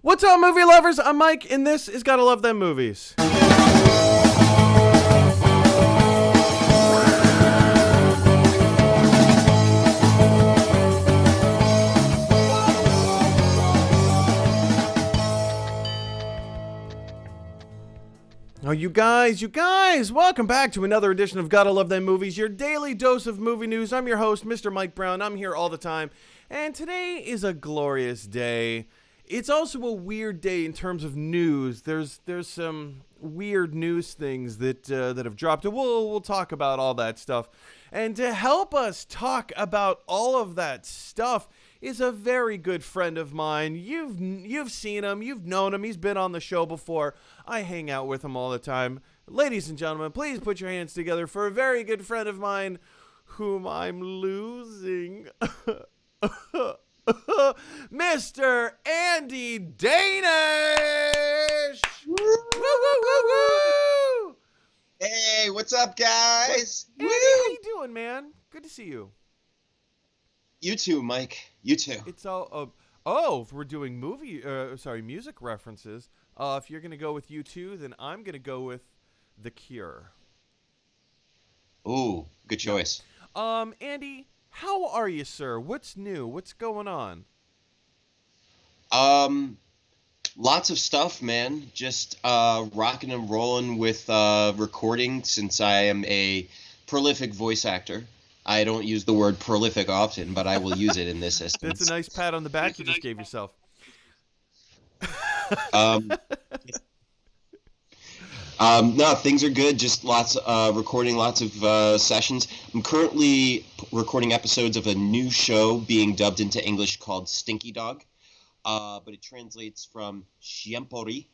What's up, movie lovers? I'm Mike, and this is Gotta Love Them Movies. Oh, you guys, welcome back to another edition of Gotta Love Them Movies, your daily dose of movie news. I'm your host, Mr. Mike Brown. I'm here all the time, and today is a glorious day. It's also a weird day in terms of news. There's some weird news things that have dropped, and we'll talk about all that stuff. And to help us talk about all of that stuff is a very good friend of mine. You've seen him, you've known him, he's been on the show before. I hang out with him all the time. Ladies and gentlemen, please put your hands together for a very good friend of mine whom I'm losing. Mr. Andy Danish! Woo, woo, woo, woo, woo! Hey, what's up, guys? Andy, how you doing, man? Good to see you. You too, Mike. You too. It's all if we're doing music references. If you're gonna go with U2, then I'm gonna go with The Cure. Ooh, good choice. Andy, how are you, sir? What's new? What's going on? Lots of stuff, man. Just rocking and rolling with recording since I am a prolific voice actor. I don't use the word prolific often, but I will use it in this instance. That's a nice pat on the back you just gave yourself. No, things are good. Just recording lots of sessions. I'm currently recording episodes of a new show being dubbed into English called Stinky Dog, but it translates from Chiempori,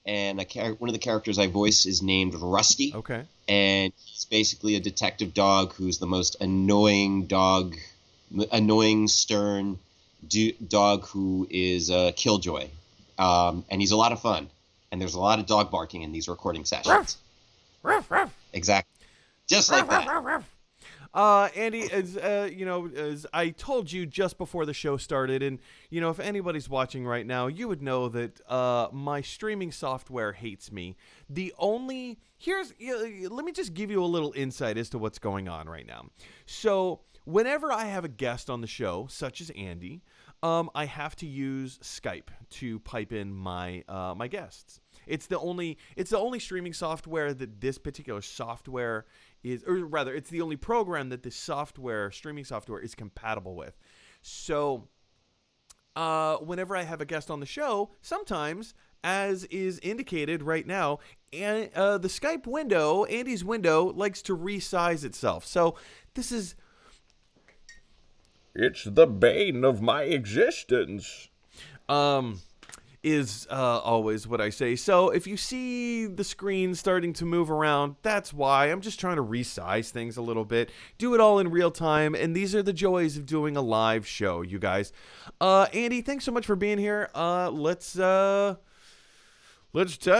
and one of the characters I voice is named Rusty. Okay. And he's basically a detective dog who's the most annoying, stern dog who is a killjoy, and he's a lot of fun. And there's a lot of dog barking in these recording sessions. Ruff, ruff. Exactly. Just like that. Andy, as I told you just before the show started, and, if anybody's watching right now, you would know that my streaming software hates me. Let me just give you a little insight as to what's going on right now. So whenever I have a guest on the show, such as Andy, I have to use Skype to pipe in my my guests. It's the only streaming software that this particular software is, or rather, it's the only program that this streaming software is compatible with. So, whenever I have a guest on the show, sometimes, as is indicated right now, and the Skype window, Andy's window, likes to resize itself. So this is. It's the bane of my existence. Is always what I say. So if you see the screen starting to move around, that's why. I'm just trying to resize things a little bit. Do it all in real time, and these are the joys of doing a live show, you guys. Andy, thanks so much for being here. Let's talk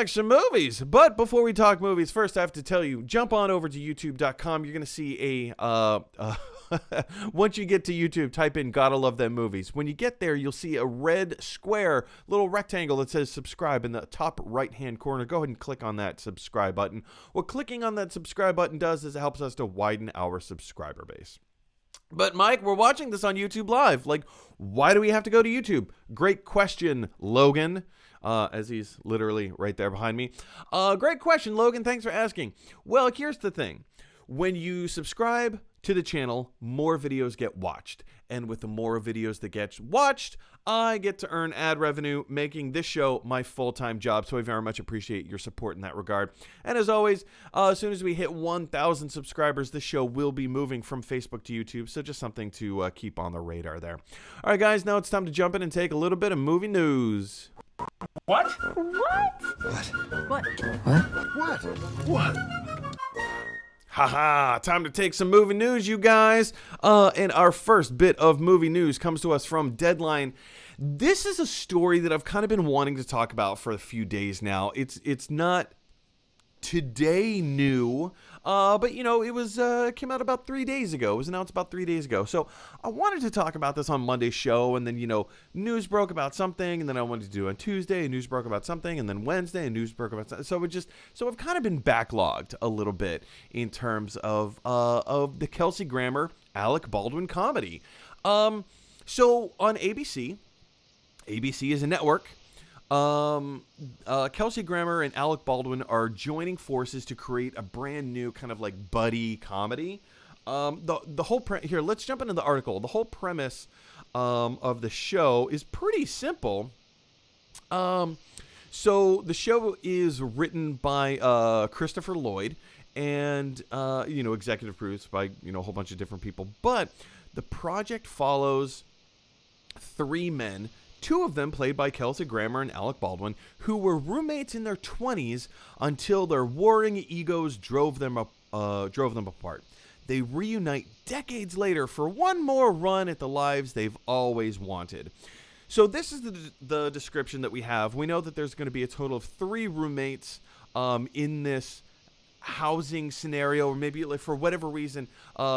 some movies. But before we talk movies, first I have to tell you, jump on over to youtube.com. You're going to see once you get to YouTube, type in Gotta Love Them Movies. When you get there, you'll see a red square, little rectangle that says subscribe in the top right-hand corner. Go ahead and click on that subscribe button. What clicking on that subscribe button does is it helps us to widen our subscriber base. But Mike, we're watching this on YouTube Live. Like, why do we have to go to YouTube? Great question, Logan. As he's literally right there behind me. Great question, Logan. Thanks for asking. Well, here's the thing. When you subscribe to the channel, more videos get watched. And with the more videos that get watched, I get to earn ad revenue, making this show my full-time job. So I very much appreciate your support in that regard. And as always, as soon as we hit 1,000 subscribers, this show will be moving from Facebook to YouTube. So just something to keep on the radar there. All right, guys, now it's time to jump in and take a little bit of movie news. What? Haha, time to take some movie news, you guys. And our first bit of movie news comes to us from Deadline. This is a story that I've kind of been wanting to talk about for a few days now. It's not today new, But it was came out about 3 days ago. It was announced about 3 days ago. So I wanted to talk about this on Monday's show, and then news broke about something, and then I wanted to do it on Tuesday, and news broke about something, and then Wednesday, and news broke about something. So I've kind of been backlogged a little bit in terms of the Kelsey Grammer, Alec Baldwin comedy. So on ABC is a network. Kelsey Grammer and Alec Baldwin are joining forces to create a brand new kind of like buddy comedy. The whole here, let's jump into the article. The whole premise of the show is pretty simple. So the show is written by Christopher Lloyd and executive produced by a whole bunch of different people. But the project follows three men. Two of them played by Kelsey Grammer and Alec Baldwin, who were roommates in their 20s until their warring egos drove them apart. They reunite decades later for one more run at the lives they've always wanted. So this is the description that we have. We know that there's going to be a total of three roommates in this housing scenario, or maybe for whatever reason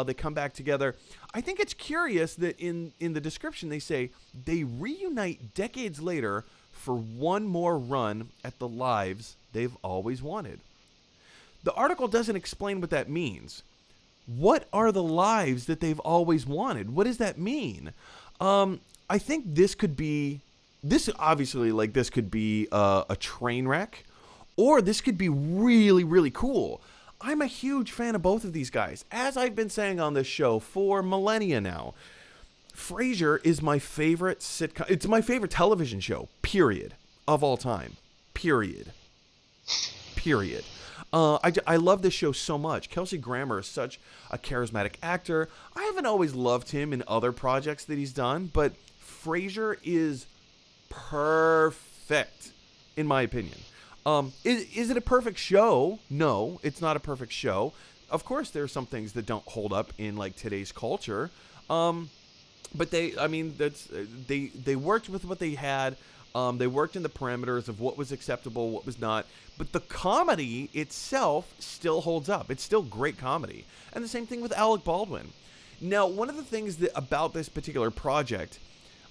they come back together. I think it's curious that in the description they say they reunite decades later for one more run at the lives they've always wanted. The article doesn't explain what that means. What are the lives that they've always wanted? What does that mean? I think this could be a train wreck, or this could be really, really cool. I'm a huge fan of both of these guys. As I've been saying on this show for millennia now, Frasier is my favorite sitcom. It's my favorite television show, period, of all time. Period. I love this show so much. Kelsey Grammer is such a charismatic actor. I haven't always loved him in other projects that he's done, but Frasier is perfect, in my opinion. Is it a perfect show? No, it's not a perfect show. Of course, there are some things that don't hold up in like today's culture. But they worked with what they had. They worked in the parameters of what was acceptable, what was not. But the comedy itself still holds up. It's still great comedy. And the same thing with Alec Baldwin. Now, one of the things about this particular project,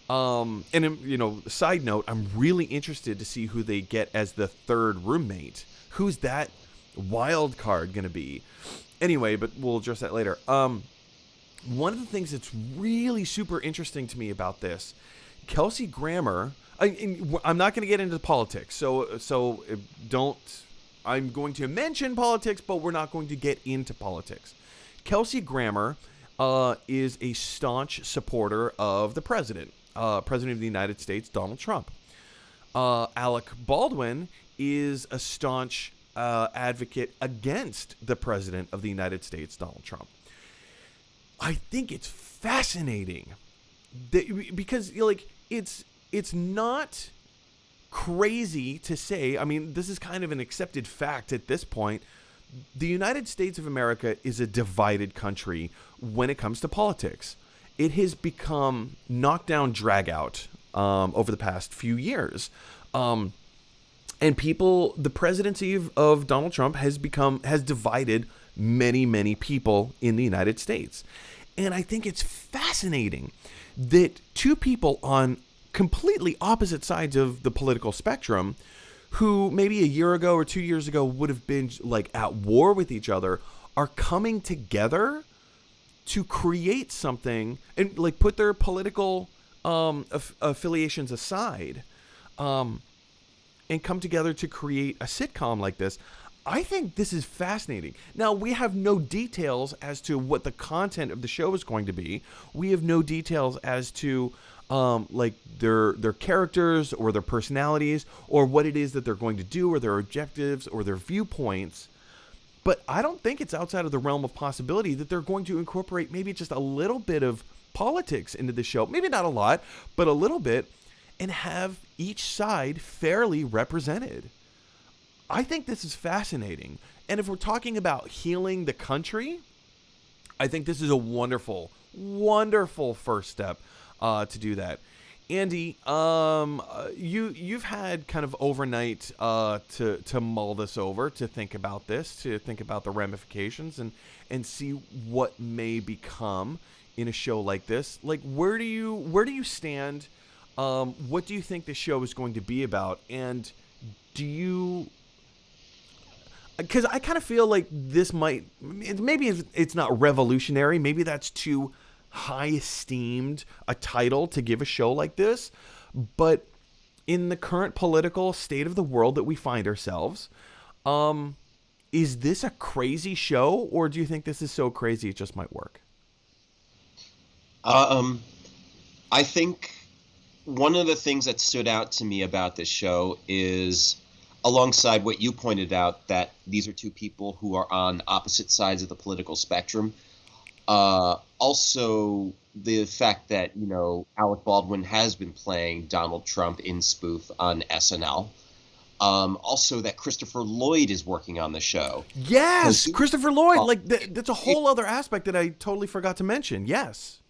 side note, I'm really interested to see who they get as the third roommate. Who's that wild card going to be? Anyway, but we'll address that later. One of the things that's really super interesting to me about this, Kelsey Grammer, I'm not going to get into politics, so don't. I'm going to mention politics, but we're not going to get into politics. Kelsey Grammer is a staunch supporter of the president of the United States, Donald Trump. Alec Baldwin is a staunch advocate against the president of the United States, Donald Trump. I think it's fascinating because it's not crazy to say. I mean, this is kind of an accepted fact at this point. The United States of America is a divided country when it comes to politics. It has become knockdown, drag out over the past few years. And the presidency of Donald Trump has divided many, many people in the United States. And I think it's fascinating that two people on completely opposite sides of the political spectrum, who maybe a year ago or 2 years ago would have been like at war with each other, are coming together to create something and like put their political affiliations aside and come together to create a sitcom like this. I think this is fascinating. Now, we have no details as to what the content of the show is going to be. We have no details as to their characters or their personalities or what it is that they're going to do or their objectives or their viewpoints. But I don't think it's outside of the realm of possibility that they're going to incorporate maybe just a little bit of politics into the show. Maybe not a lot, but a little bit, and have each side fairly represented. I think this is fascinating. And if we're talking about healing the country, I think this is a wonderful, wonderful first step to do that. Andy, you've had kind of overnight to mull this over, to think about this, to think about the ramifications, and see what may become in a show like this. Like, where do you stand? What do you think the show is going to be about? And do you? Because I kind of feel like this might, maybe it's not revolutionary. Maybe that's too high esteemed a title to give a show like this. But in the current political state of the world that we find ourselves, is this a crazy show, or do you think this is so crazy it just might work? Um, I think one of the things that stood out to me about this show is, alongside what you pointed out, that these are two people who are on opposite sides of the political spectrum. Also, the fact that, Alec Baldwin has been playing Donald Trump in spoof on SNL. Also, that Christopher Lloyd is working on the show. Yes, Christopher Lloyd. Well, Like that's a whole other aspect that I totally forgot to mention. Yes.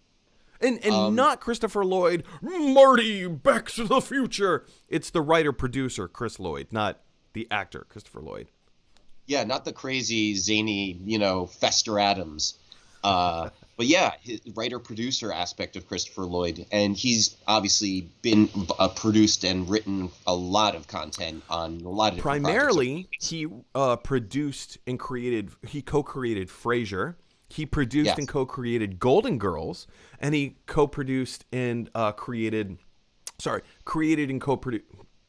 And um, not Christopher Lloyd, Marty, Back to the Future. It's the writer producer Chris Lloyd, not the actor Christopher Lloyd. yeah, not the crazy, zany, Fester Adams. But yeah, his writer-producer aspect of Christopher Lloyd, and he's obviously been produced and written a lot of content on a lot of different projects. Primarily, he produced and created. He co-created Frasier. He produced and Yes, co-created Golden Girls, and he co-produced and created and co-produced.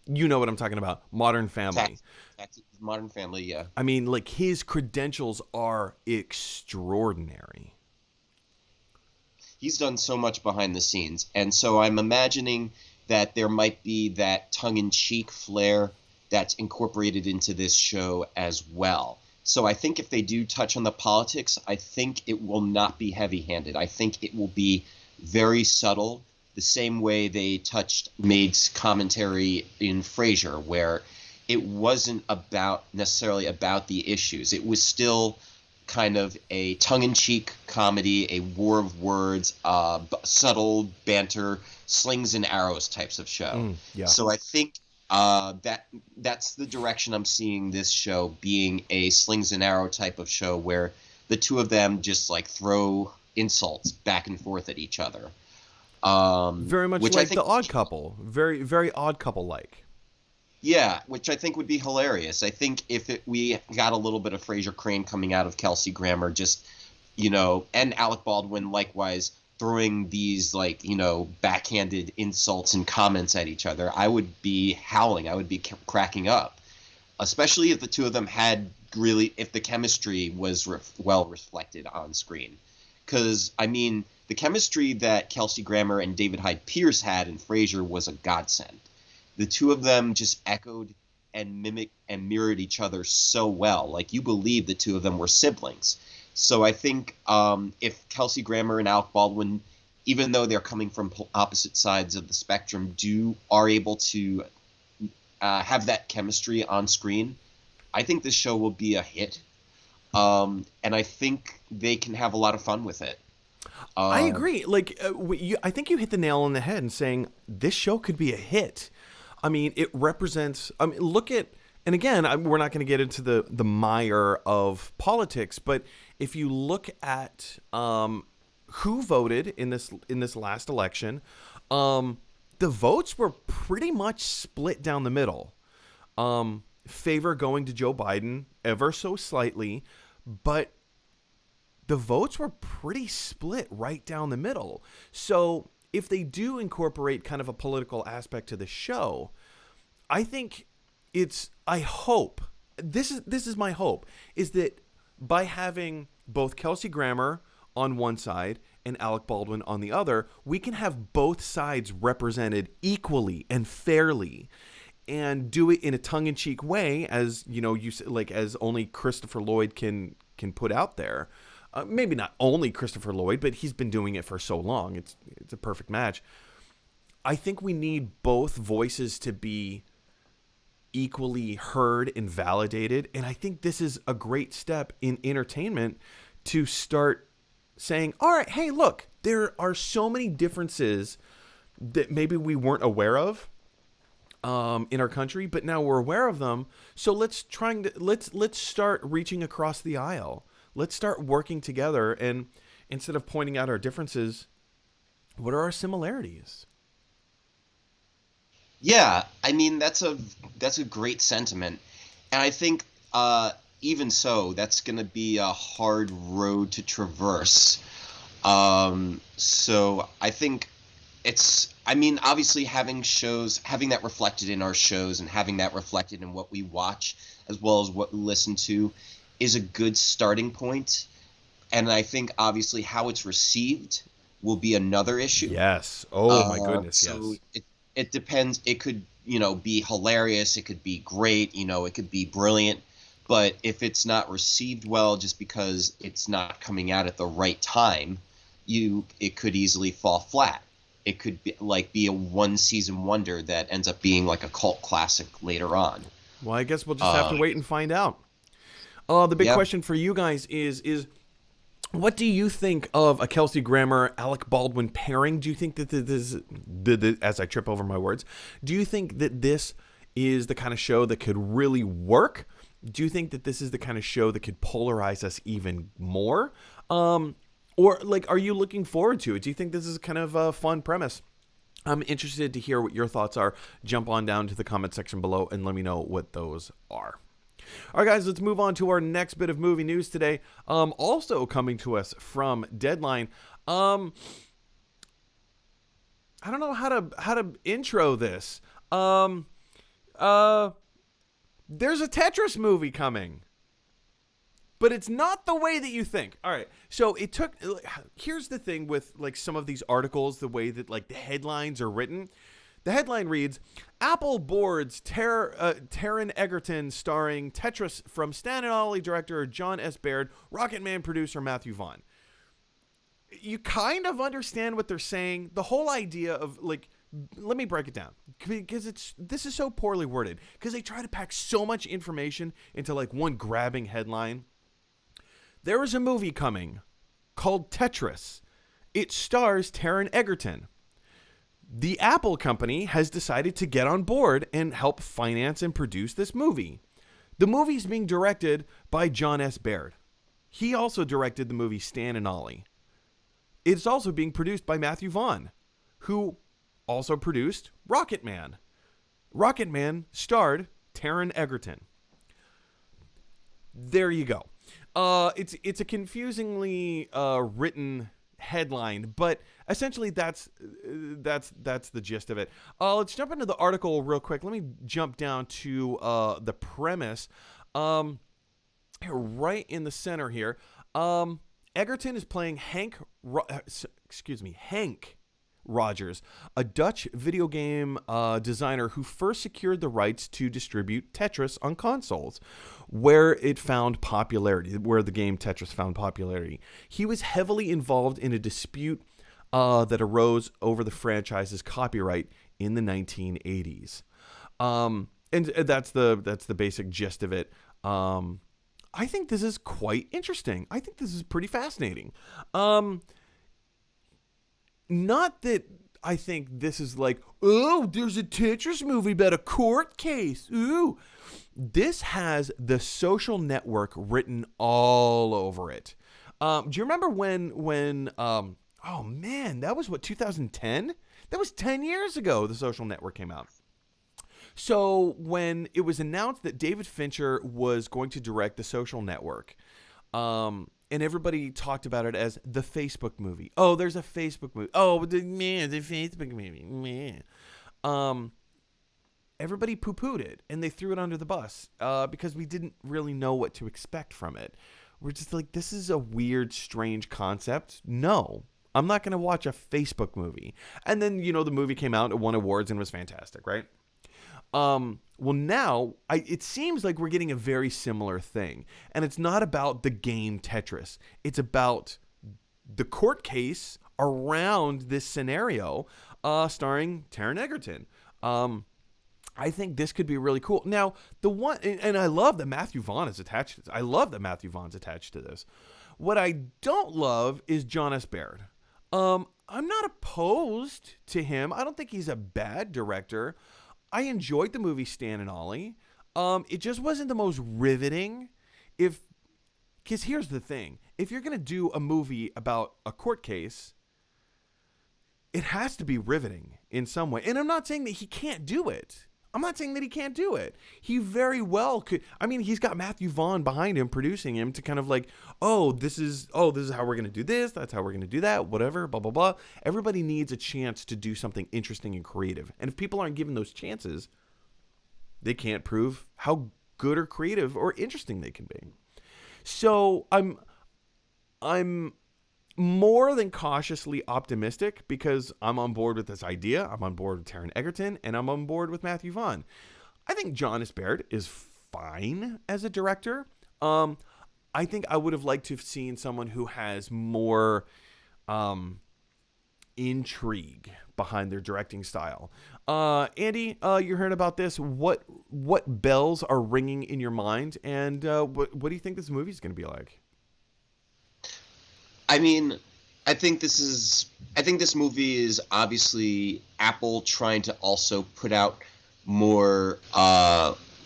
You know what I'm talking about? Modern Family. tax, Modern Family. Yeah, I mean, like, his credentials are extraordinary. he's done so much behind the scenes, and so I'm imagining that there might be that tongue-in-cheek flair that's incorporated into this show as well. So I think if they do touch on the politics, I think it will not be heavy-handed. I think it will be very subtle, the same way they made commentary in Frasier, where it wasn't necessarily about the issues. It was still kind of a tongue-in-cheek comedy, a war of words, subtle banter, slings and arrows types of show. Yeah. So I think that's the direction I'm seeing this show being, a slings and arrow type of show where the two of them just like throw insults back and forth at each other. Very much Which I like think, The Odd Couple. Very, very Odd Couple like. yeah, which I think would be hilarious. I think if we got a little bit of Fraser Crane coming out of Kelsey Grammer, just, and Alec Baldwin likewise throwing these like, backhanded insults and comments at each other, I would be howling. I would be cracking up, especially if the two of them had really, if the chemistry was well reflected on screen. Because, I mean, the chemistry that Kelsey Grammer and David Hyde Pierce had in Frasier was a godsend. The two of them just echoed and mimicked and mirrored each other so well. Like, you believe the two of them were siblings. So I think if Kelsey Grammer and Alec Baldwin, even though they're coming from opposite sides of the spectrum, are able to have that chemistry on screen, I think this show will be a hit. And I think they can have a lot of fun with it. I agree. Like, I think you hit the nail on the head in saying this show could be a hit. I mean, it represents. I mean, look at, and again, we're not going to get into the mire of politics, but if you look at who voted in this last election, the votes were pretty much split down the middle. Favor going to Joe Biden ever so slightly, but the votes were pretty split right down the middle. So if they do incorporate kind of a political aspect to the show, I think I hope, this is my hope, is that by having both Kelsey Grammer on one side and Alec Baldwin on the other, we can have both sides represented equally and fairly, and do it in a tongue-in-cheek way, as as only Christopher Lloyd can put out there. Maybe not only Christopher Lloyd, but he's been doing it for so long. It's a perfect match. I think we need both voices to be equally heard and validated, and I think this is a great step in entertainment to start saying, all right, hey, look, there are so many differences that maybe we weren't aware of in our country, but now we're aware of them. So let's start reaching across the aisle. Let's start working together, and instead of pointing out our differences, what are our similarities? Yeah, I mean that's a great sentiment, and I think even so, that's going to be a hard road to traverse. So I think I mean, obviously having that reflected in our shows and having that reflected in what we watch as well as what we listen to is a good starting point. And I think obviously how it's received will be another issue. Yes. Oh my goodness. So Yes. it depends. It could, be hilarious. It could be great. It could be brilliant. But if it's not received well just because it's not coming out at the right time, it could easily fall flat. It could be a one season wonder that ends up being like a cult classic later on. Well, I guess we'll just have to wait and find out. The big Yeah. question for you guys is what do you think of a Kelsey Grammer Alec Baldwin pairing? Do you think that as I trip over my words, do you think that this is the kind of show that could really work? Do you think that this is the kind of show that could polarize us even more? Or are you looking forward to it? Do you think this is kind of a fun premise? I'm interested to hear what your thoughts are. Jump on down to the comment section below and let me know what those are. All right, guys, let's move on to our next bit of movie news today. Also coming to us from Deadline. I don't know how to intro this. There's a Tetris movie coming. But it's not the way that you think. All right. So here's the thing with some of these articles, the way that the headlines are written. The headline reads, Apple boards Taron Egerton starring Tetris from Stan and Ollie director John S. Baird, Rocket Man producer Matthew Vaughn. You kind of understand what they're saying. The whole idea of let me break it down because this is so poorly worded because they try to pack so much information into one grabbing headline. There is a movie coming called Tetris. It stars Taron Egerton. The Apple company has decided to get on board and help finance and produce this movie. The movie is being directed by John S. Baird. He also directed the movie Stan and Ollie. It's also being produced by Matthew Vaughn, who also produced Rocket Man. Rocket Man starred Taron Egerton. There you go. It's a confusingly written headline, but essentially that's the gist of it. Let's jump into the article real quick. Let me jump down to the premise. Right in the center here. Egerton is playing Hank Rogers, a Dutch video game designer who first secured the rights to distribute Tetris on consoles, where the game Tetris found popularity. He was heavily involved in a dispute that arose over the franchise's copyright in the 1980s. And that's the basic gist of it. I think this is quite interesting. I think this is pretty fascinating. Not that I think this is there's a Tetris movie about a court case. Ooh. This has The Social Network written all over it. Do you remember when oh man, that was 2010? That was 10 years ago The Social Network came out. So when it was announced that David Fincher was going to direct The Social Network, and everybody talked about it as the Facebook movie. Oh, there's a Facebook movie. Oh, the Facebook movie. Man. Everybody poo-pooed it, and they threw it under the bus because we didn't really know what to expect from it. We're just this is a weird, strange concept. No, I'm not going to watch a Facebook movie. And then, the movie came out, it won awards, and was fantastic, right? Well, now it seems like we're getting a very similar thing, and it's not about the game Tetris. It's about the court case around this scenario, starring Taron Egerton. I think this could be really cool. Now, and I love that Matthew Vaughn is attached to this. I love that Matthew Vaughn's attached to this. What I don't love is John S. Baird. I'm not opposed to him. I don't think he's a bad director. I enjoyed the movie Stan and Ollie. It just wasn't the most riveting. Because here's the thing: if you're gonna do a movie about a court case, it has to be riveting in some way. And I'm not saying that he can't do it. I'm not saying that he can't do it. He very well could. I mean, he's got Matthew Vaughn behind him, producing him to kind of like, this is how we're gonna do this. That's how we're gonna do that. Whatever, blah blah blah. Everybody needs a chance to do something interesting and creative. And if people aren't given those chances, they can't prove how good or creative or interesting they can be. So I'm more than cautiously optimistic because I'm on board with this idea. I'm on board with Taron Egerton, and I'm on board with Matthew Vaughn. I think John S. Baird is fine as a director. I think I would have liked to have seen someone who has more intrigue behind their directing style. Andy, you heard about this. What bells are ringing in your mind, and what do you think this movie is going to be like? I mean, I think this movie is obviously Apple trying to also put out more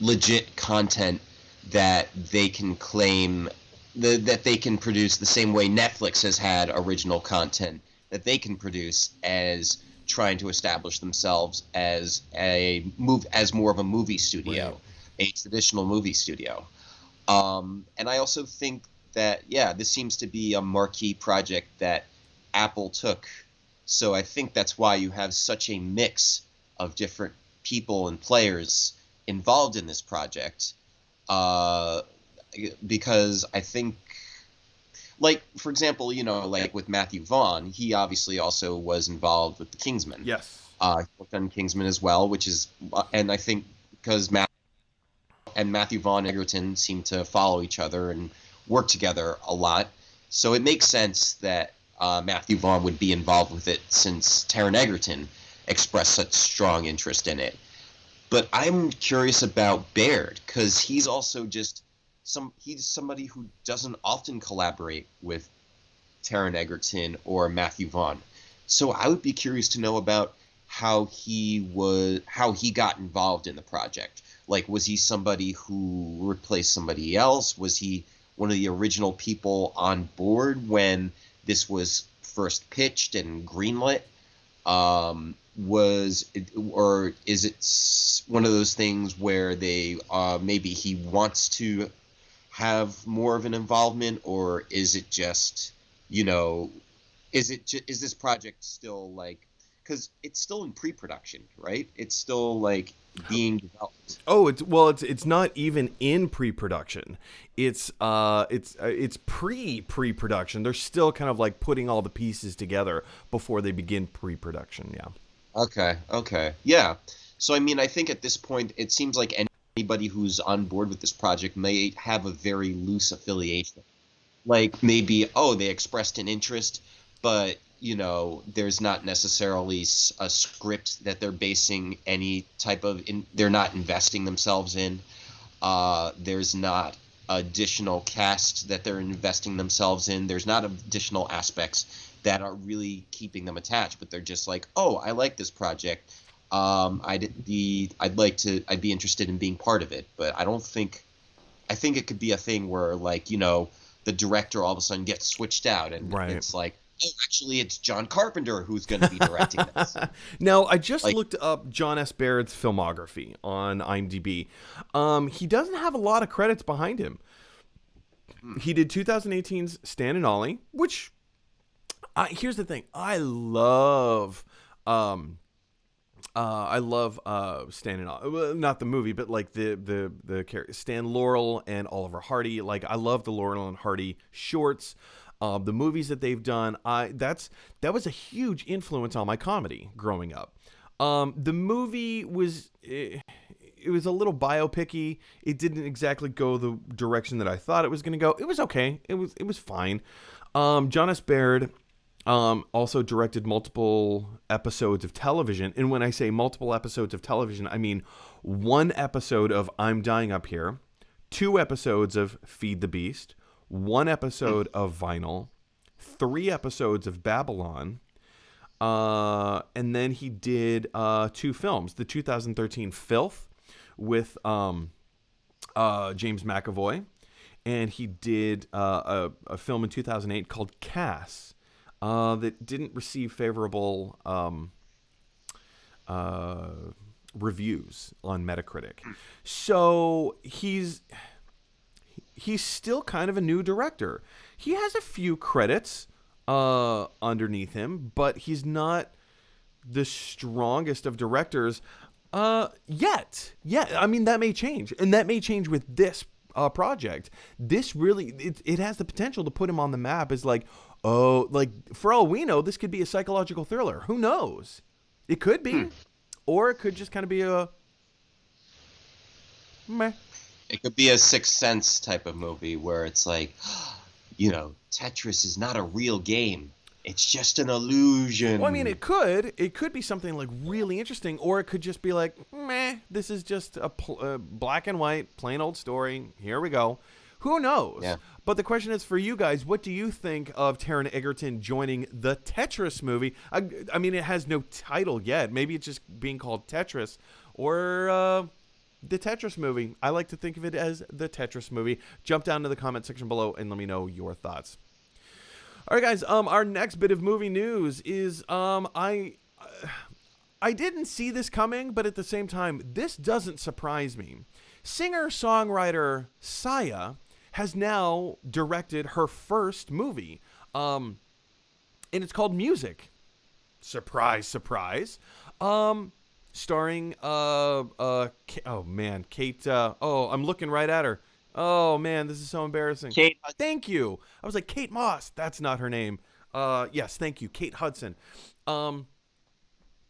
legit content that they can claim that they can produce the same way Netflix has had original content that they can produce, as trying to establish themselves as more of a movie studio, right. A traditional movie studio. And I also think that, this seems to be a marquee project that Apple took. So I think that's why you have such a mix of different people and players involved in this project. Because I think, like, for example, like with Matthew Vaughn, he obviously also was involved with the Kingsman. Yes. He worked on Kingsman as well, which is, and I think because Matthew Vaughn and Egerton seem to follow each other and work together a lot. So it makes sense that Matthew Vaughn would be involved with it, since Taron Egerton expressed such strong interest in it. But I'm curious about Baird, because he's also just he's somebody who doesn't often collaborate with Taron Egerton or Matthew Vaughn. So I would be curious to know about how he got involved in the project. Like, was he somebody who replaced somebody else? Was he one of the original people on board when this was first pitched and greenlit? Or is it one of those things where they maybe he wants to have more of an involvement, or is it just, is this project still like, because it's still in pre-production, right? It's still like being developed. Oh, it's not even in pre-production. It's pre-production. They're still kind of like putting all the pieces together before they begin pre-production. Yeah. Okay. Yeah. So, I mean, I think at this point, it seems like anybody who's on board with this project may have a very loose affiliation. Like, maybe, they expressed an interest, but, there's not necessarily a script that they're basing any type of they're not investing themselves in. There's not additional cast that they're investing themselves in. There's not additional aspects that are really keeping them attached, but they're just like, I like this project. I'd be interested in being part of it, but I think it could be a thing where, like, the director all of a sudden gets switched out, and right. It's like, actually, it's John Carpenter who's going to be directing this. Now, I just looked up John S. Baird's filmography on IMDb. He doesn't have a lot of credits behind him. He did 2018's Stan and Ollie, which, here's the thing. I love Stan and Ollie. Well, not the movie, but like the character, Stan Laurel and Oliver Hardy. Like, I love the Laurel and Hardy shorts. The movies that they've done, that was a huge influence on my comedy growing up. The movie was it was a little biopic-y. It didn't exactly go the direction that I thought it was going to go. It was okay. It was fine. John S. Baird also directed multiple episodes of television, and when I say multiple episodes of television, I mean one episode of I'm Dying Up Here, 2 episodes of Feed the Beast, 1 episode of Vinyl, 3 episodes of Babylon, And then he did 2 films. The 2013 Filth with James McAvoy. And he did a film in 2008 called Cass that didn't receive favorable reviews on Metacritic. So he's still kind of a new director. He has a few credits underneath him, but he's not the strongest of directors yet. Yeah, I mean, that may change, and that may change with this project. This really, it has the potential to put him on the map as like, oh, like for all we know, this could be a psychological thriller. Who knows? It could be, or it could just kind of be a meh. It could be a Sixth Sense type of movie where it's like, Tetris is not a real game. It's just an illusion. Well, I mean, it could be something like really interesting, or it could just be like, meh, this is just a black and white, plain old story. Here we go. Who knows? Yeah. But the question is for you guys, what do you think of Taron Egerton joining the Tetris movie? I mean, it has no title yet. Maybe it's just being called Tetris, or the Tetris movie. I like to think of it as the Tetris movie. Jump down to the comment section below and let me know your thoughts. All right, guys. Our next bit of movie news is I didn't see this coming, but at the same time, this doesn't surprise me. Singer-songwriter Sia has now directed her first movie, and it's called Music. Surprise, surprise. Starring Kate. I'm looking right at her. Oh man, this is so embarrassing. Kate. Thank you. I was like, Kate Moss. That's not her name. Yes, thank you, Kate Hudson.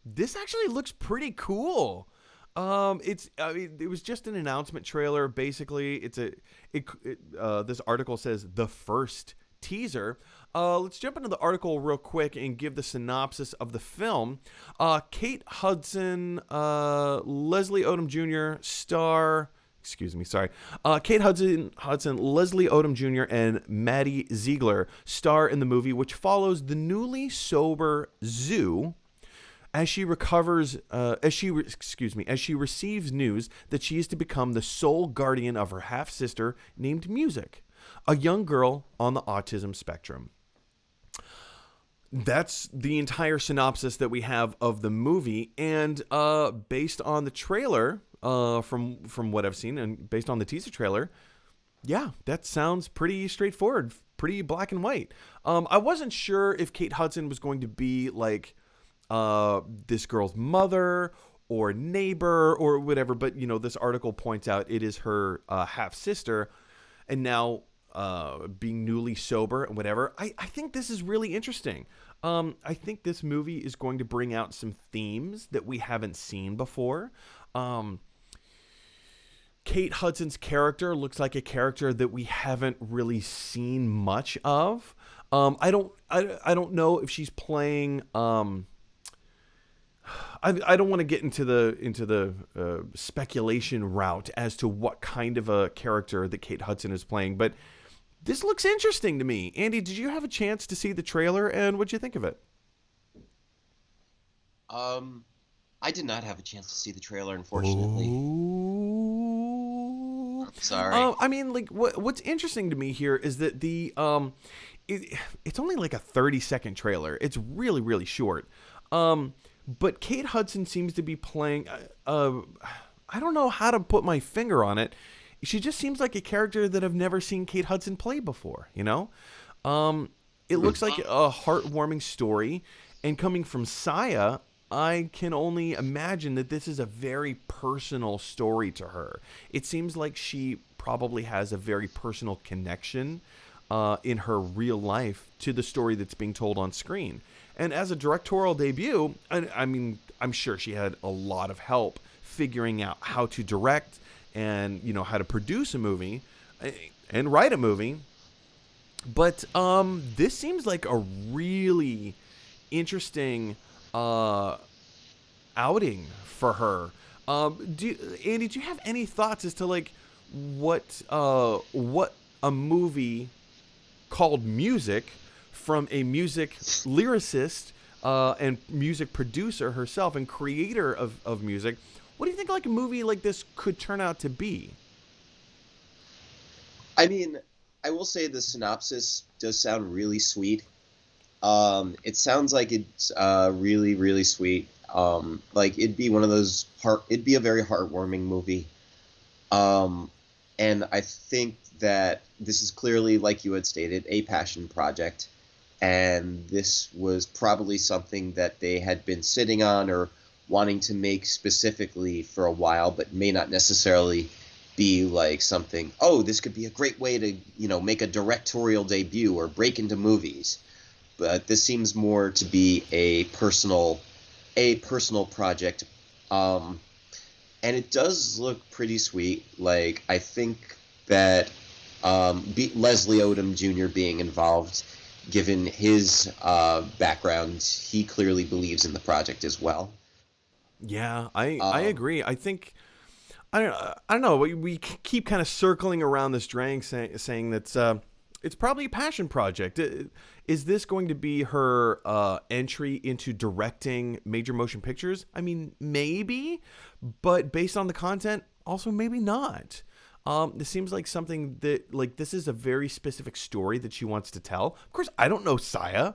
This actually looks pretty cool. It was just an announcement trailer. Basically, this article says the first teaser. Let's jump into the article real quick and give the synopsis of the film. Kate Hudson, Leslie Odom Jr. Kate Hudson, Leslie Odom Jr., and Maddie Ziegler star in the movie, which follows the newly sober Zoo as she receives news that she is to become the sole guardian of her half sister named Music, a young girl on the autism spectrum. That's the entire synopsis that we have of the movie, and based on the trailer, from what I've seen, and based on the teaser trailer, yeah, that sounds pretty straightforward, pretty black and white. I wasn't sure if Kate Hudson was going to be like this girl's mother or neighbor or whatever, but this article points out it is her half sister, and now being newly sober and whatever. I think this is really interesting. I think this movie is going to bring out some themes that we haven't seen before. Kate Hudson's character looks like a character that we haven't really seen much of. I don't know if she's playing. I don't want to get into the speculation route as to what kind of a character that Kate Hudson is playing, but this looks interesting to me. Andy, did you have a chance to see the trailer, and what'd you think of it? I did not have a chance to see the trailer, unfortunately. Ooh. I'm sorry. I mean, like, what's interesting to me here is that it's only like a 30-second trailer. It's really, really short. But Kate Hudson seems to be playing, I don't know how to put my finger on it. She just seems like a character that I've never seen Kate Hudson play before, It looks like a heartwarming story, and coming from Sia, I can only imagine that this is a very personal story to her. It seems like she probably has a very personal connection in her real life to the story that's being told on screen. And as a directorial debut, I mean, I'm sure she had a lot of help figuring out how to direct and, how to produce a movie and write a movie. But this seems like a really interesting outing for her. Andy, do you have any thoughts as to like what a movie called Music from a music lyricist and music producer herself and creator of music. What do you think like a movie like this could turn out to be? I mean, I will say the synopsis does sound really sweet. It sounds like it's really, really sweet. Like it'd be one of those it'd be a very heartwarming movie. Um, and I think that this is clearly, like you had stated, a passion project. And this was probably something that they had been sitting on or wanting to make specifically for a while, but may not necessarily be like something, oh, this could be a great way to, make a directorial debut or break into movies. But this seems more to be a personal project. Um, and it does look pretty sweet. Like I think that Leslie Odom Jr. being involved, given his background, he clearly believes in the project as well. Yeah, I Um, agree. I think I don't know. We keep kind of circling around this drang, saying that it's probably a passion project. Is this going to be her entry into directing major motion pictures? I mean, maybe, but based on the content, also maybe not. This seems like something that like this is a very specific story that she wants to tell. Of course, I don't know Saya.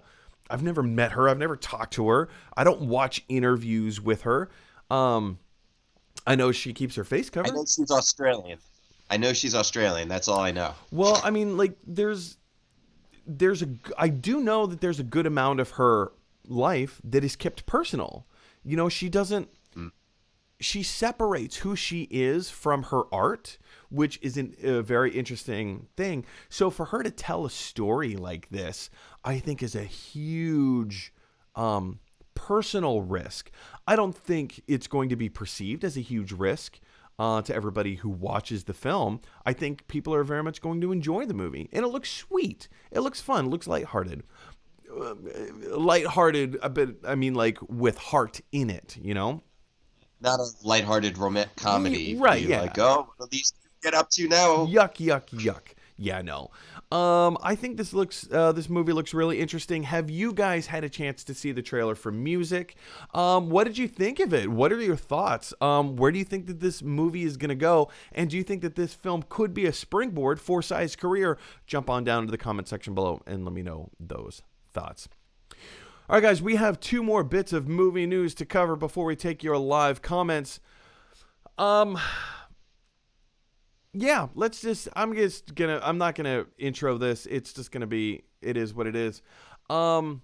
I've never met her. I've never talked to her. I don't watch interviews with her. Um, I know she keeps her face I covered. know she's Australian. I know she's Australian. That's all I know. Well, I mean, like there's a I do know that there's a good amount of her life that is kept personal. She doesn't Mm. she separates who she is from her art, which is a very interesting thing. So for her to tell a story like this, I think is a huge personal risk. I don't think it's going to be perceived as a huge risk to everybody who watches the film. I think people are very much going to enjoy the movie, and it looks sweet. It looks fun. It looks lighthearted. Lighthearted, a bit. I mean, like with heart in it. Not a lighthearted romantic comedy. Right? Be Yeah. like, oh, what are these get up to now? Yuck, yuck, yuck. Yeah, no. I think this movie looks really interesting. Have you guys had a chance to see the trailer for Music? What did you think of it? What are your thoughts? Where do you think that this movie is gonna go? And do you think that this film could be a springboard for Sai's career? Jump on down to the comment section below and let me know those thoughts. All right, guys, we have two more bits of movie news to cover before we take your live comments. Yeah, I'm not gonna intro this. It's just gonna be, it is what it is. Um,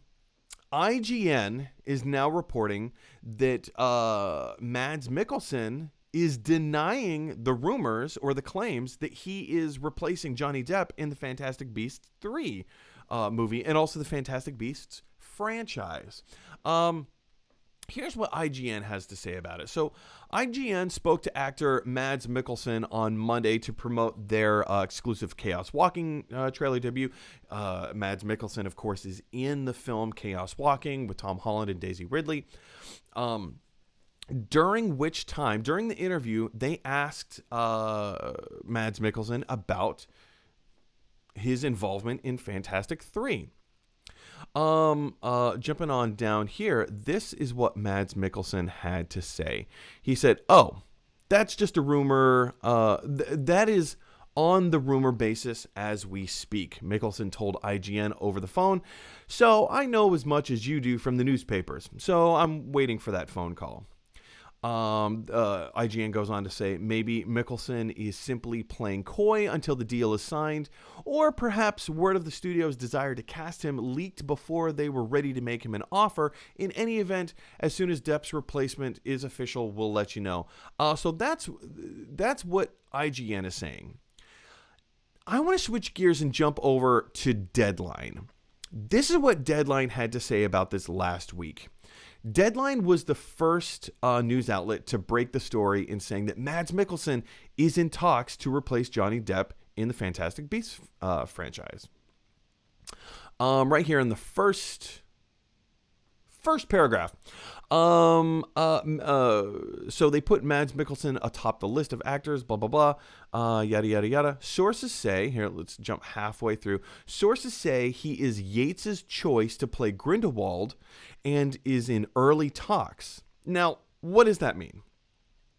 IGN is now reporting that Mads Mikkelsen is denying the rumors or the claims that he is replacing Johnny Depp in the Fantastic Beasts 3 movie and also the Fantastic Beasts franchise. Here's what IGN has to say about it. So, IGN spoke to actor Mads Mikkelsen on Monday to promote their exclusive Chaos Walking trailer debut. Mads Mikkelsen, of course, is in the film Chaos Walking with Tom Holland and Daisy Ridley. During the interview, they asked Mads Mikkelsen about his involvement in Fantastic 3. Jumping on down here, this is what Mads Mikkelsen had to say. He said, "Oh, that's just a rumor. That is on the rumor basis as we speak," Mikkelsen told IGN over the phone. "So I know as much as you do from the newspapers. So I'm waiting for that phone call." IGN goes on to say maybe Mikkelsen is simply playing coy until the deal is signed, or perhaps word of the studio's desire to cast him leaked before they were ready to make him an offer. In any event, as soon as Depp's replacement is official, we'll let you know. So that's what IGN is saying. I want to switch gears and jump over to Deadline. This is what Deadline had to say about this last week. Deadline was the first news outlet to break the story in saying that Mads Mikkelsen is in talks to replace Johnny Depp in the Fantastic Beasts franchise. Right here in the first First paragraph. So they put Mads Mikkelsen atop the list of actors, blah, blah, blah, yada, yada, yada. Sources say, here, let's jump halfway through. Sources say he is Yates's choice to play Grindelwald and is in early talks. Now, what does that mean?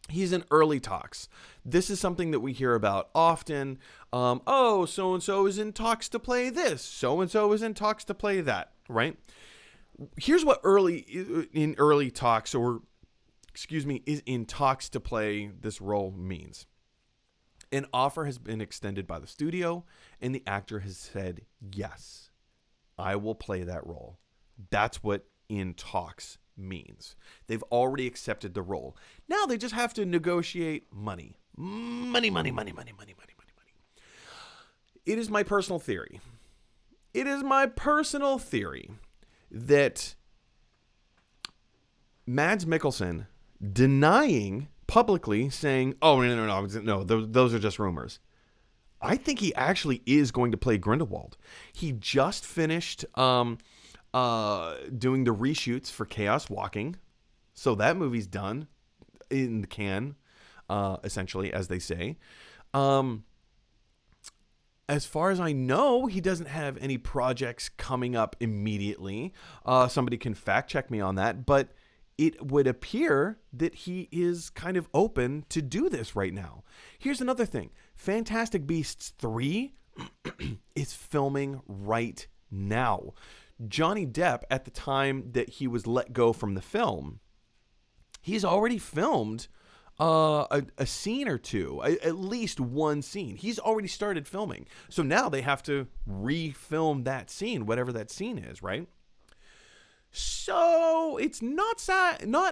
He's in early talks. This is something that we hear about often. Oh, so-and-so is in talks to play this. So-and-so is in talks to play that, right? Here's what early talks, or excuse me, is in talks to play this role means. An offer has been extended by the studio, and the actor has said, yes, I will play that role. That's what in talks means. They've already accepted the role. Now they just have to negotiate money. Money. It is my personal theory. That Mads Mikkelsen denying publicly, saying, oh, no, those are just rumors. I think he actually is going to play Grindelwald. He just finished doing the reshoots for Chaos Walking. So that movie's done in the can, essentially, as they say. As far as I know, he doesn't have any projects coming up immediately. Somebody can fact check me on that, but it would appear that he is kind of open to do this right now. Here's another thing. Fantastic Beasts 3 is filming right now. Johnny Depp, at the time that he was let go from the film, he's already filmed a scene or two, at least one scene. He's already started filming. So now they have to refilm that scene, whatever that scene is, right? So it's not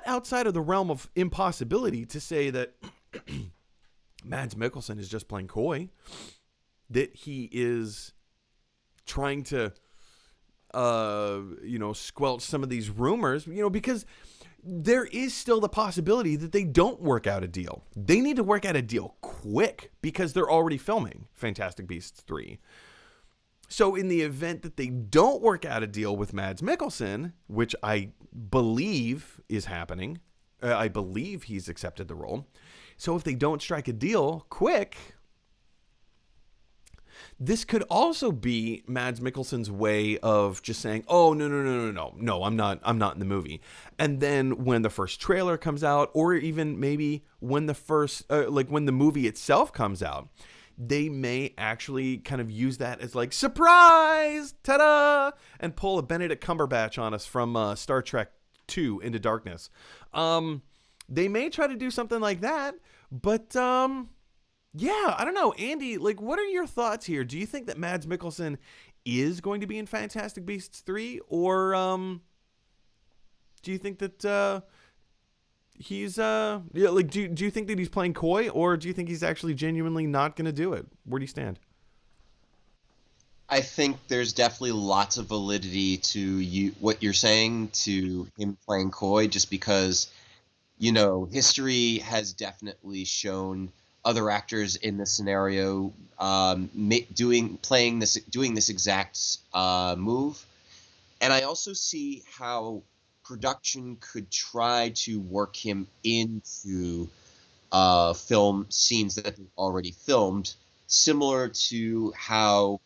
outside of the realm of impossibility to say that Mads Mikkelsen is just playing coy, that he is trying to, squelch some of these rumors, because there is still the possibility that they don't work out a deal. They need to work out a deal quick because they're already filming Fantastic Beasts 3. So in the event that they don't work out a deal with Mads Mikkelsen, which I believe is happening, I believe he's accepted the role. So if they don't strike a deal quick, this could also be Mads Mikkelsen's way of just saying, "Oh, no, I'm not in the movie." And then when the first trailer comes out, or even maybe when the when the movie itself comes out, they may actually kind of use that as like surprise, ta-da, and pull a Benedict Cumberbatch on us from Star Trek II Into Darkness. They may try to do something like that, but yeah, I don't know. Andy, what are your thoughts here? Do you think that Mads Mikkelsen is going to be in Fantastic Beasts 3? Or do you think that he's... do you think that he's playing coy? Or do you think he's actually genuinely not going to do it? Where do you stand? I think there's definitely lots of validity to what you're saying, to him playing coy, just because, history has definitely shown other actors in this scenario doing this exact move. And I also see how production could try to work him into film scenes that they've already filmed, similar to how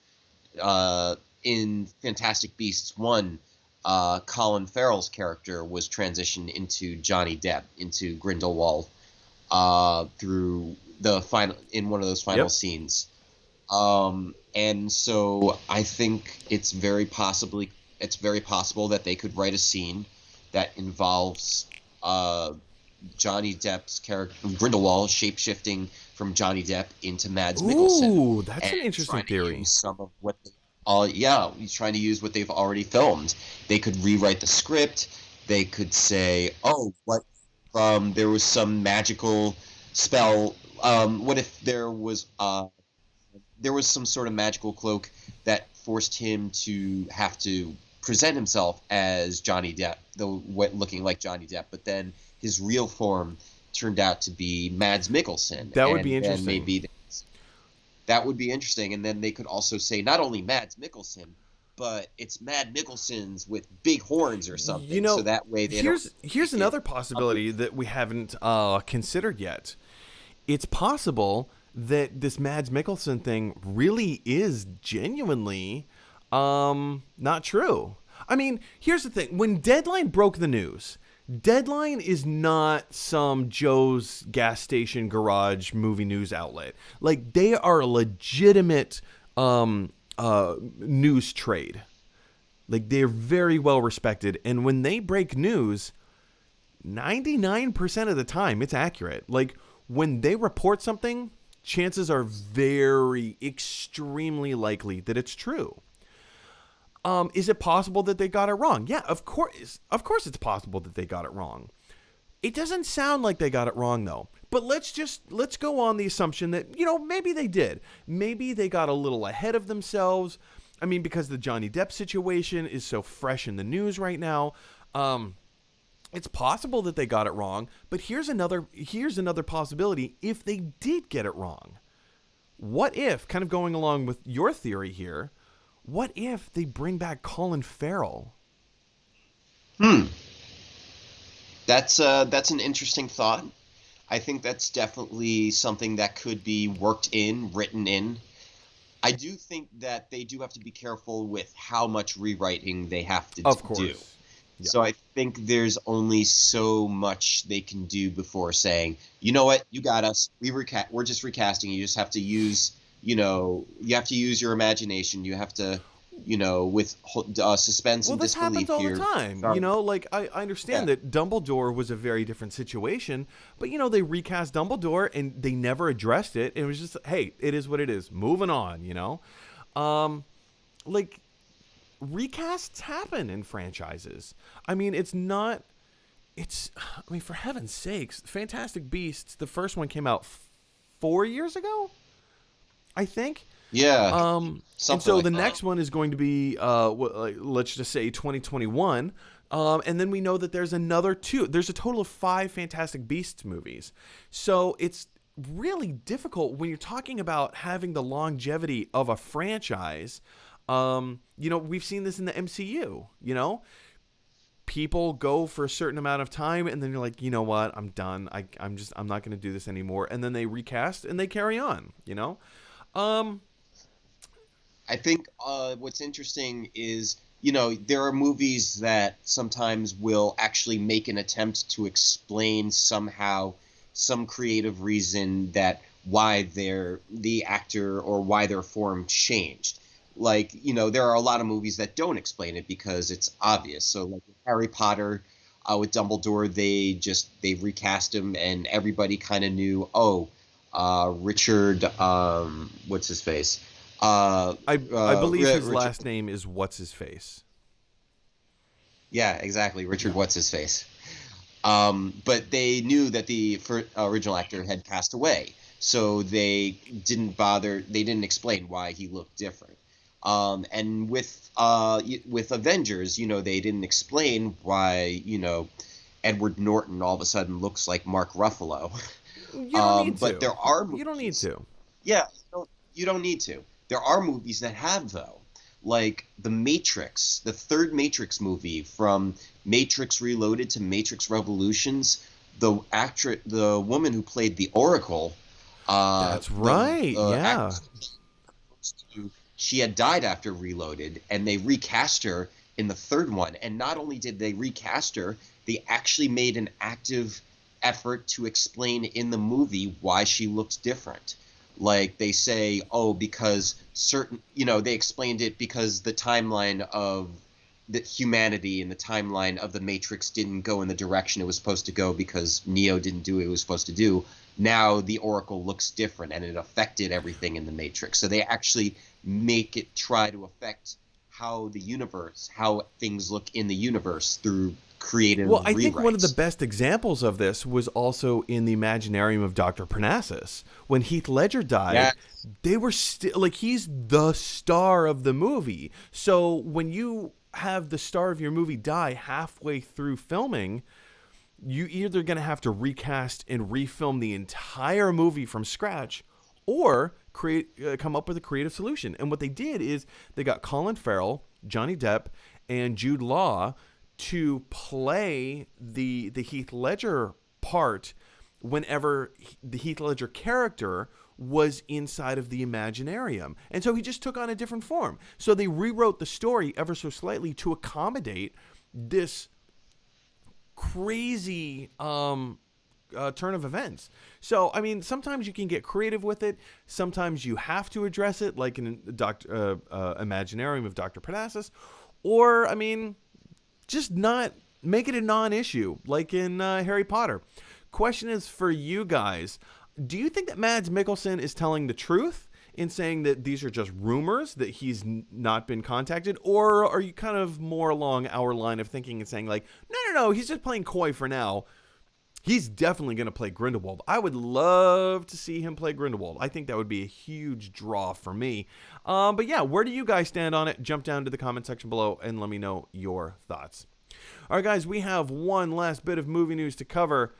in Fantastic Beasts 1, Colin Farrell's character was transitioned into Johnny Depp, into Grindelwald, through in one of those final scenes. And so I think it's very possible that they could write a scene that involves Johnny Depp's character Grindelwald shape-shifting from Johnny Depp into Mads Mikkelsen. Ooh, that's an interesting theory. Some of what he's trying to use what they've already filmed. They could rewrite the script. They could say, there was some magical spell. What if there was some sort of magical cloak that forced him to have to present himself as Johnny Depp, looking like Johnny Depp, but then his real form turned out to be Mads Mikkelsen. That would be interesting. That would be interesting. And then they could also say not only Mads Mikkelsen, but it's Mad Mickelson's with big horns or something. You know, so that way they here's another possibility that we haven't considered yet. It's possible that this Mads Mikkelsen thing really is genuinely not true. I mean, here's the thing. When Deadline broke the news, Deadline is not some Joe's gas station garage movie news outlet. Like, they are a legitimate news trade. Like, they're very well respected. And when they break news, 99% of the time, it's accurate. Like, when they report something, chances are very, extremely likely that it's true. Is it possible that they got it wrong? Yeah, of course. Of course it's possible that they got it wrong. It doesn't sound like they got it wrong, though. But let's go on the assumption that, maybe they did. Maybe they got a little ahead of themselves. I mean, because the Johnny Depp situation is so fresh in the news right now. It's possible that they got it wrong. But here's another possibility if they did get it wrong. What if, kind of going along with your theory here, what if they bring back Colin Farrell? That's an interesting thought. I think that's definitely something that could be written in. I do think that they do have to be careful with how much rewriting they have to do. Of course. Yeah. So I think there's only so much they can do before saying, you know what, you got us. We're just recasting. You just have to use, you have to use your imagination. You have to, with suspense and disbelief. Well, this happens all the time. Like, I understand that Dumbledore was a very different situation, but, they recast Dumbledore and they never addressed it. It was just, hey, it is what it is. Moving on, like, recasts happen in franchises. I mean, for heaven's sakes, Fantastic Beasts, the first one came out 4 years ago, I think. Yeah. And so the next one is going to be, let's just say 2021. And then we know that there's another 2. There's a total of 5 Fantastic Beasts movies. So it's really difficult when you're talking about having the longevity of a franchise. We've seen this in the MCU, people go for a certain amount of time and then you're like, you know what, I'm done. I'm not going to do this anymore. And then they recast and they carry on, I think what's interesting is, there are movies that sometimes will actually make an attempt to explain somehow some creative reason that why the actor or why their form changed. Like, there are a lot of movies that don't explain it because it's obvious. So like Harry Potter with Dumbledore, they recast him and everybody kind of knew, Richard, what's his face? I believe his last name is what's his face. Yeah, exactly. Richard what's his face. But they knew that the original actor had passed away. So they didn't bother. They didn't explain why he looked different. And with Avengers, they didn't explain why, Edward Norton all of a sudden looks like Mark Ruffalo. You don't need to. But there are movies. You don't need to. Yeah, you don't need to. There are movies that have, though. Like The Matrix, the third Matrix movie, from Matrix Reloaded to Matrix Revolutions. The woman who played the Oracle. That's right. Yeah. She had died after Reloaded, and they recast her in the third one. And not only did they recast her, they actually made an active effort to explain in the movie why she looked different. Like, they say, because they explained it because the timeline of the humanity and the timeline of the Matrix didn't go in the direction it was supposed to go because Neo didn't do what it was supposed to do. Now the Oracle looks different, and it affected everything in the Matrix. So they actually make it try to affect how things look in the universe through creative rewrites. I think one of the best examples of this was also in the Imaginarium of Dr. Parnassus. When Heath Ledger died, they were still like, he's the star of the movie. So when you have the star of your movie die halfway through filming, you either going to have to recast and refilm the entire movie from scratch, or come up with a creative solution. And what they did is they got Colin Farrell, Johnny Depp and Jude Law to play the Heath Ledger part whenever the Heath Ledger character was inside of the Imaginarium. And so he just took on a different form. So they rewrote the story ever so slightly to accommodate this crazy turn of events. So, I mean, sometimes you can get creative with it. Sometimes you have to address it, like in Imaginarium of Dr. Parnassus. Or, I mean, just not make it a non-issue, like in Harry Potter. Question is for you guys. Do you think that Mads Mikkelsen is telling the truth in saying that these are just rumors, that he's not been contacted? Or are you kind of more along our line of thinking and saying like, no, he's just playing coy for now. He's definitely going to play Grindelwald. I would love to see him play Grindelwald. I think that would be a huge draw for me. But yeah, where do you guys stand on it? Jump down to the comment section below and let me know your thoughts. All right, guys, we have one last bit of movie news to cover.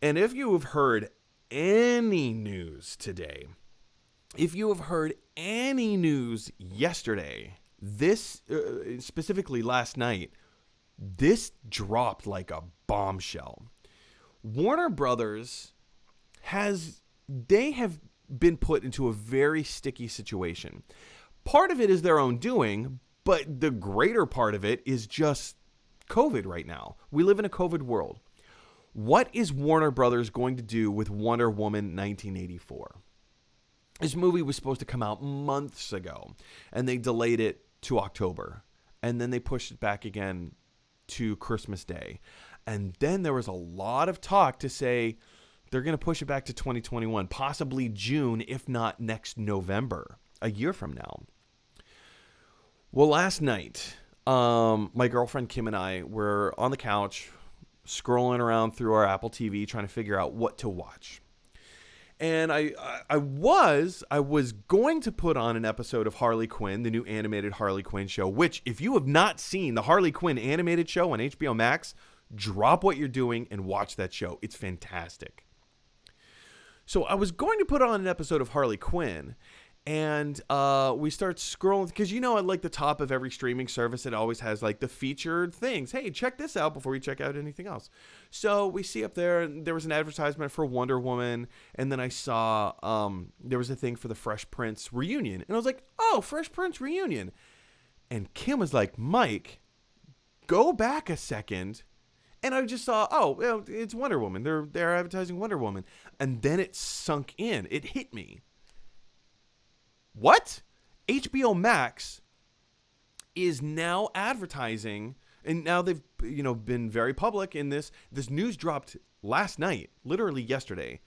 And if you have heard any news today, if you have heard any news yesterday, this specifically last night, this dropped like a bombshell. Warner Brothers have been put into a very sticky situation. Part of it is their own doing, but the greater part of it is just COVID right now. We live in a COVID world. What is Warner Brothers going to do with Wonder Woman 1984? This movie was supposed to come out months ago, and they delayed it to October, and then they pushed it back again to Christmas Day. And then there was a lot of talk to say they're going to push it back to 2021, possibly June, if not next November, a year from now. Well, last night, my girlfriend Kim and I were on the couch scrolling around through our Apple TV trying to figure out what to watch. And I was going to put on an episode of Harley Quinn, the new animated Harley Quinn show, which if you have not seen the Harley Quinn animated show on HBO Max, drop what you're doing and watch that show. It's fantastic. So I was going to put on an episode of Harley Quinn, and we start scrolling, because at like the top of every streaming service, it always has like the featured things. Hey, check this out before you check out anything else. So we see up there was an advertisement for Wonder Woman, and then I saw there was a thing for the Fresh Prince reunion, and I was like, oh, Fresh Prince reunion. And Kim was like, Mike, go back a second. And I just saw, oh, it's Wonder Woman. They're advertising Wonder Woman. And then it sunk in. It hit me. What? HBO Max is now advertising, and now they've been very public in this. This news dropped last night, literally yesterday.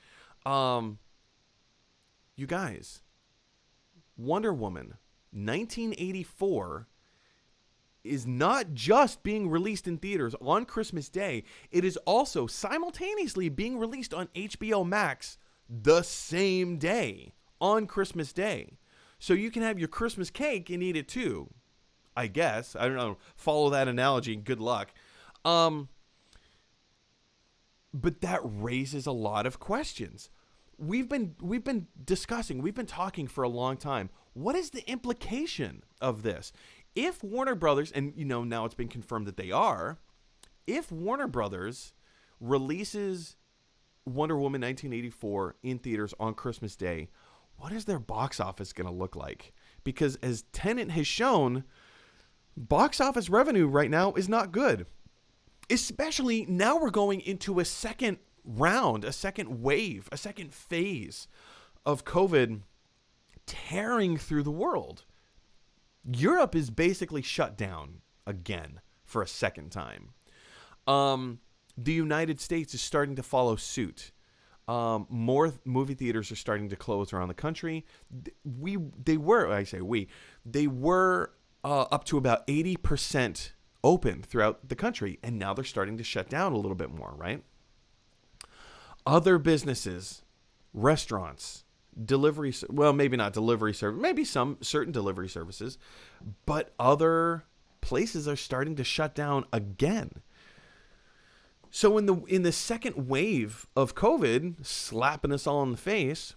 You guys, Wonder Woman 1984 is not just being released in theaters on Christmas Day. It is also simultaneously being released on HBO Max the same day on Christmas Day. So you can have your Christmas cake and eat it too, I guess. I don't know. Follow that analogy. Good luck. But that raises a lot of questions. We've been discussing, we've been talking for a long time. What is the implication of this? If Warner Brothers, and now it's been confirmed that they are, if Warner Brothers releases Wonder Woman 1984 in theaters on Christmas Day, what is their box office going to look like? Because as Tenet has shown, box office revenue right now is not good. Especially now we're going into a second round, a second wave, a second phase of COVID tearing through the world. Europe is basically shut down again for a second time. The United States is starting to follow suit. More movie theaters are starting to close around the country. They were up to about 80% open throughout the country, and now they're starting to shut down a little bit more, right? Other businesses, restaurants, maybe not delivery service, maybe some certain delivery services, but other places are starting to shut down again. So in the second wave of COVID slapping us all in the face,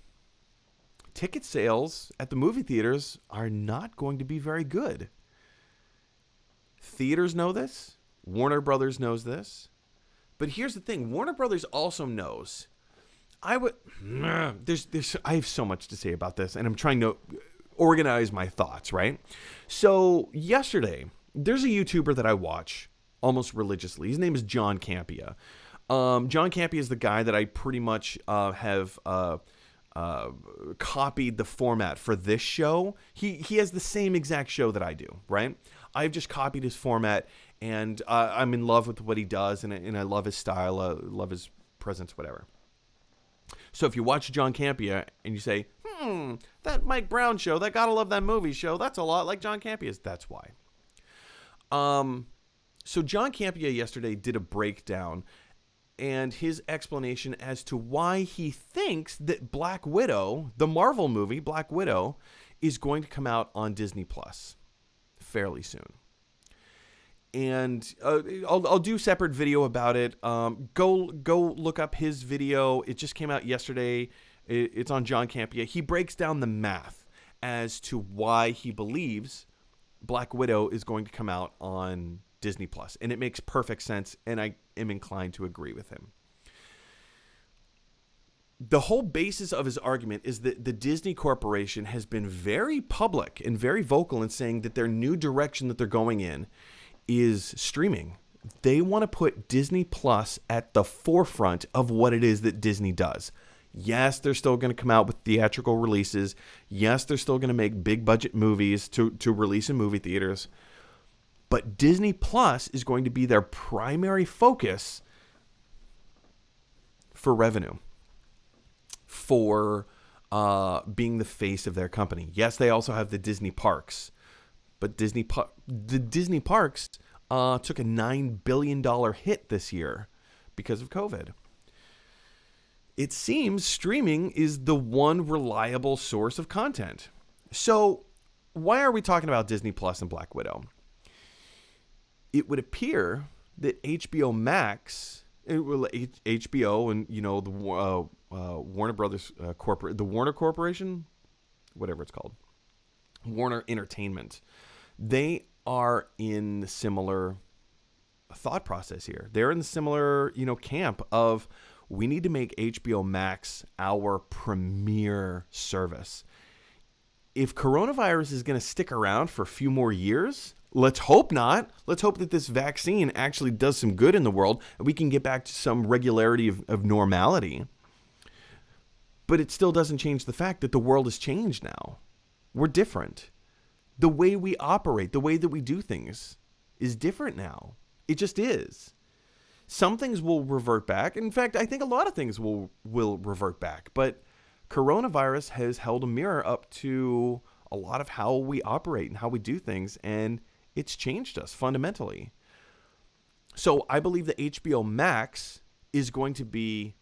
ticket sales at the movie theaters are not going to be very good. Theaters know this. Warner Brothers knows this. But here's the thing. Warner Brothers also knows. I have so much to say about this, and I'm trying to organize my thoughts, right? So yesterday, there's a YouTuber that I watch almost religiously. His name is John Campea. John Campea is the guy that I pretty much have copied the format for this show. He has the same exact show that I do, right? I've just copied his format, and I'm in love with what he does, and I love his style, love his presence, whatever. So if you watch John Campea and you say, that Mike Brown show, that Gotta Love That Movie show, that's a lot like John Campea's, that's why. So John Campea yesterday did a breakdown and his explanation as to why he thinks that Black Widow, the Marvel movie Black Widow, is going to come out on Disney Plus fairly soon. And I'll do a separate video about it. Go look up his video. It just came out yesterday. It's on John Campea. He breaks down the math as to why he believes Black Widow is going to come out on Disney Plus, and it makes perfect sense, and I am inclined to agree with him. The whole basis of his argument is that the Disney Corporation has been very public and very vocal in saying that their new direction that they're going in is streaming. They want to put Disney Plus at the forefront of what it is that Disney does. Yes, they're still going to come out with theatrical releases. Yes, they're still going to make big budget movies to release in movie theaters. But Disney Plus is going to be their primary focus for revenue, for being the face of their company. Yes, they also have the Disney parks, but the Disney parks took a $9 billion hit this year because of COVID. It seems streaming is the one reliable source of content. So why are we talking about Disney Plus and Black Widow? It would appear that HBO Max, HBO and, the Warner Brothers the Warner Corporation, whatever it's called, Warner Entertainment, they are in similar thought process here. They're in the similar, camp of, we need to make HBO Max our premier service. If coronavirus is going to stick around for a few more years, let's hope not. Let's hope that this vaccine actually does some good in the world and we can get back to some regularity of normality. But it still doesn't change the fact that the world has changed now. We're different. The way we operate, the way that we do things is different now. It just is. Some things will revert back. In fact, I think a lot of things will revert back. But coronavirus has held a mirror up to a lot of how we operate and how we do things, and it's changed us fundamentally. So I believe that HBO Max is going to be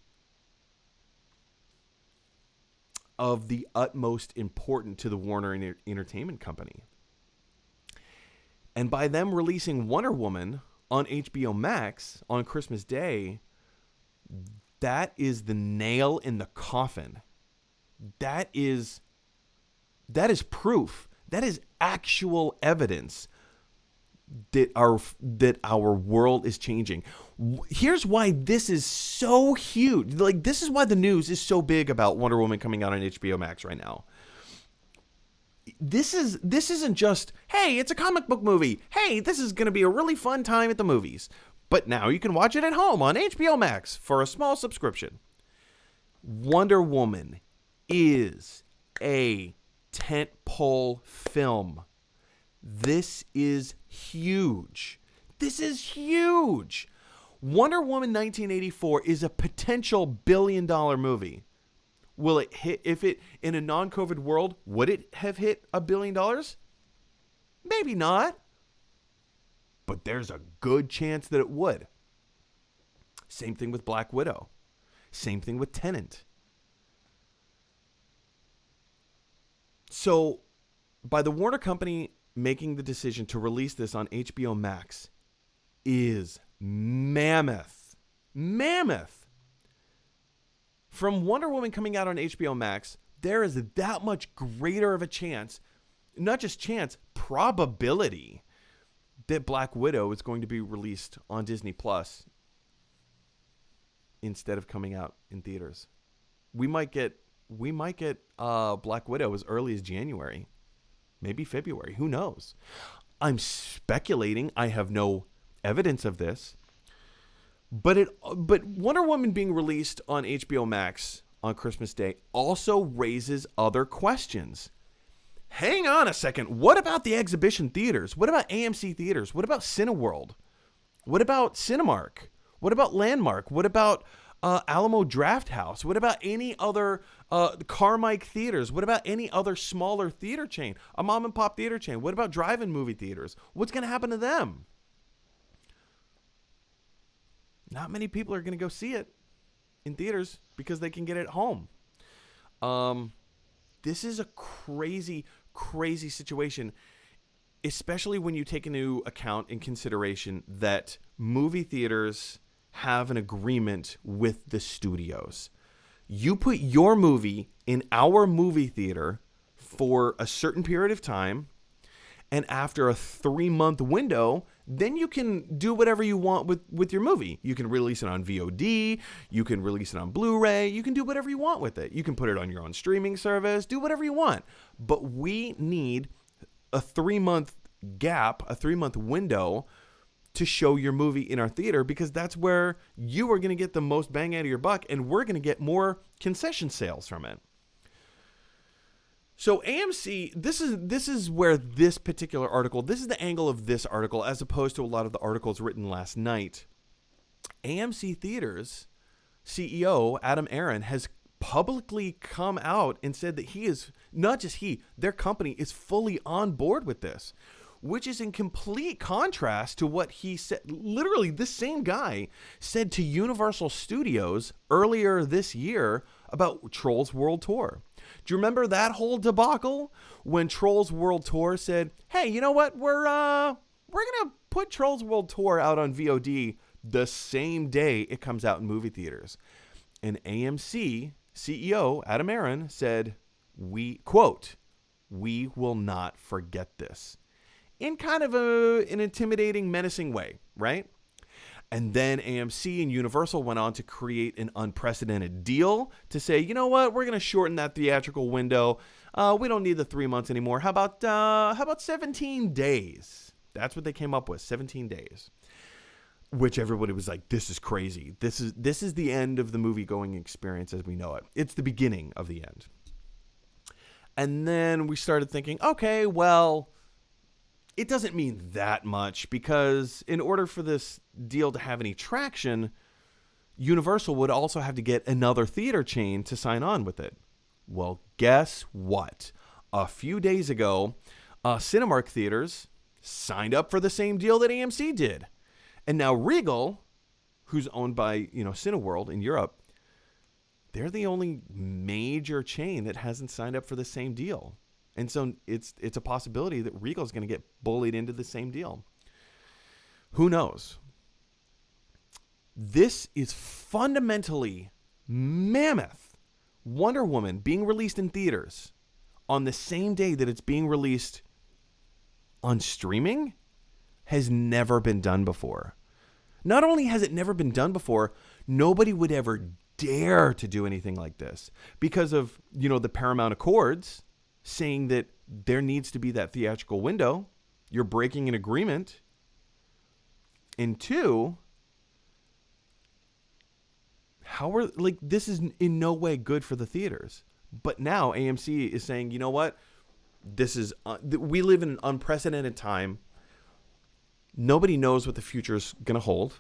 of the utmost importance to the Warner Entertainment Company. And by them releasing Wonder Woman on HBO Max on Christmas Day, that is the nail in the coffin. That is proof. That is actual evidence that our world is changing. Here's why this is so huge. This is why the news is so big about Wonder Woman coming out on HBO Max right now. This isn't just, hey, it's a comic book movie. Hey, this is going to be a really fun time at the movies. But now you can watch it at home on HBO Max for a small subscription. Wonder Woman is a tentpole film. This is huge. This is huge. Wonder Woman 1984 is a potential billion-dollar movie. Will it hit, if it, in a non-COVID world, would it have hit $1 billion? Maybe not. But there's a good chance that it would. Same thing with Black Widow. Same thing with Tenet. So, by the Warner Company making the decision to release this on HBO Max is mammoth. Mammoth. From Wonder Woman coming out on HBO Max, there is that much greater of a chance, not just chance, probability, that Black Widow is going to be released on Disney Plus instead of coming out in theaters. We might get Black Widow as early as January, maybe February. Who knows? I'm speculating. I have no evidence of this. But Wonder Woman being released on HBO Max on Christmas Day also raises other questions. Hang on a second. What about the exhibition theaters? What about AMC theaters? What about Cineworld? What about Cinemark? What about Landmark? What about Alamo Drafthouse? What about any other Carmike theaters? What about any other smaller theater chain? A mom and pop theater chain? What about drive-in movie theaters? What's going to happen to them? Not many people are going to go see it in theaters because they can get it at home. This is a crazy, crazy situation, especially when you take into account and consideration that movie theaters have an agreement with the studios. You put your movie in our movie theater for a certain period of time, and after a 3-month window, then you can do whatever you want with your movie. You can release it on VOD. You can release it on Blu-ray. You can do whatever you want with it. You can put it on your own streaming service. Do whatever you want. But we need a 3-month gap, a 3-month window to show your movie in our theater, because that's where you are going to get the most bang out of your buck, and we're going to get more concession sales from it. So AMC, this is where this particular article, this is the angle of this article as opposed to a lot of the articles written last night. AMC Theaters CEO Adam Aron has publicly come out and said that he is, not just he, their company is fully on board with this, which is in complete contrast to what he said. Literally, this same guy said to Universal Studios earlier this year about Trolls World Tour. Do you remember that whole debacle when Trolls World Tour said, "Hey, you know what? We're gonna put Trolls World Tour out on VOD the same day it comes out in movie theaters," and AMC CEO Adam Aron said, "We will not forget this," in kind of an intimidating, menacing way, right? And then AMC and Universal went on to create an unprecedented deal to say, you know what, we're going to shorten that theatrical window. We don't need the 3 months anymore. How about 17 days? That's what they came up with, 17 days. Which everybody was like, this is crazy. This is the end of the movie-going experience as we know it. It's the beginning of the end. And then we started thinking, okay, well, it doesn't mean that much, because in order for this deal to have any traction, Universal would also have to get another theater chain to sign on with it. Well, guess what? A few days ago, Cinemark Theaters signed up for the same deal that AMC did. And now Regal, who's owned by, Cineworld in Europe, they're the only major chain that hasn't signed up for the same deal. And so it's a possibility that Regal is going to get bullied into the same deal. Who knows? This is fundamentally mammoth. Wonder Woman being released in theaters on the same day that it's being released on streaming has never been done before. Not only has it never been done before, nobody would ever dare to do anything like this because of, the Paramount Accords saying that there needs to be that theatrical window. You're breaking an agreement. And two, this is in no way good for the theaters. But now AMC is saying, you know what? We live in an unprecedented time. Nobody knows what the future is going to hold.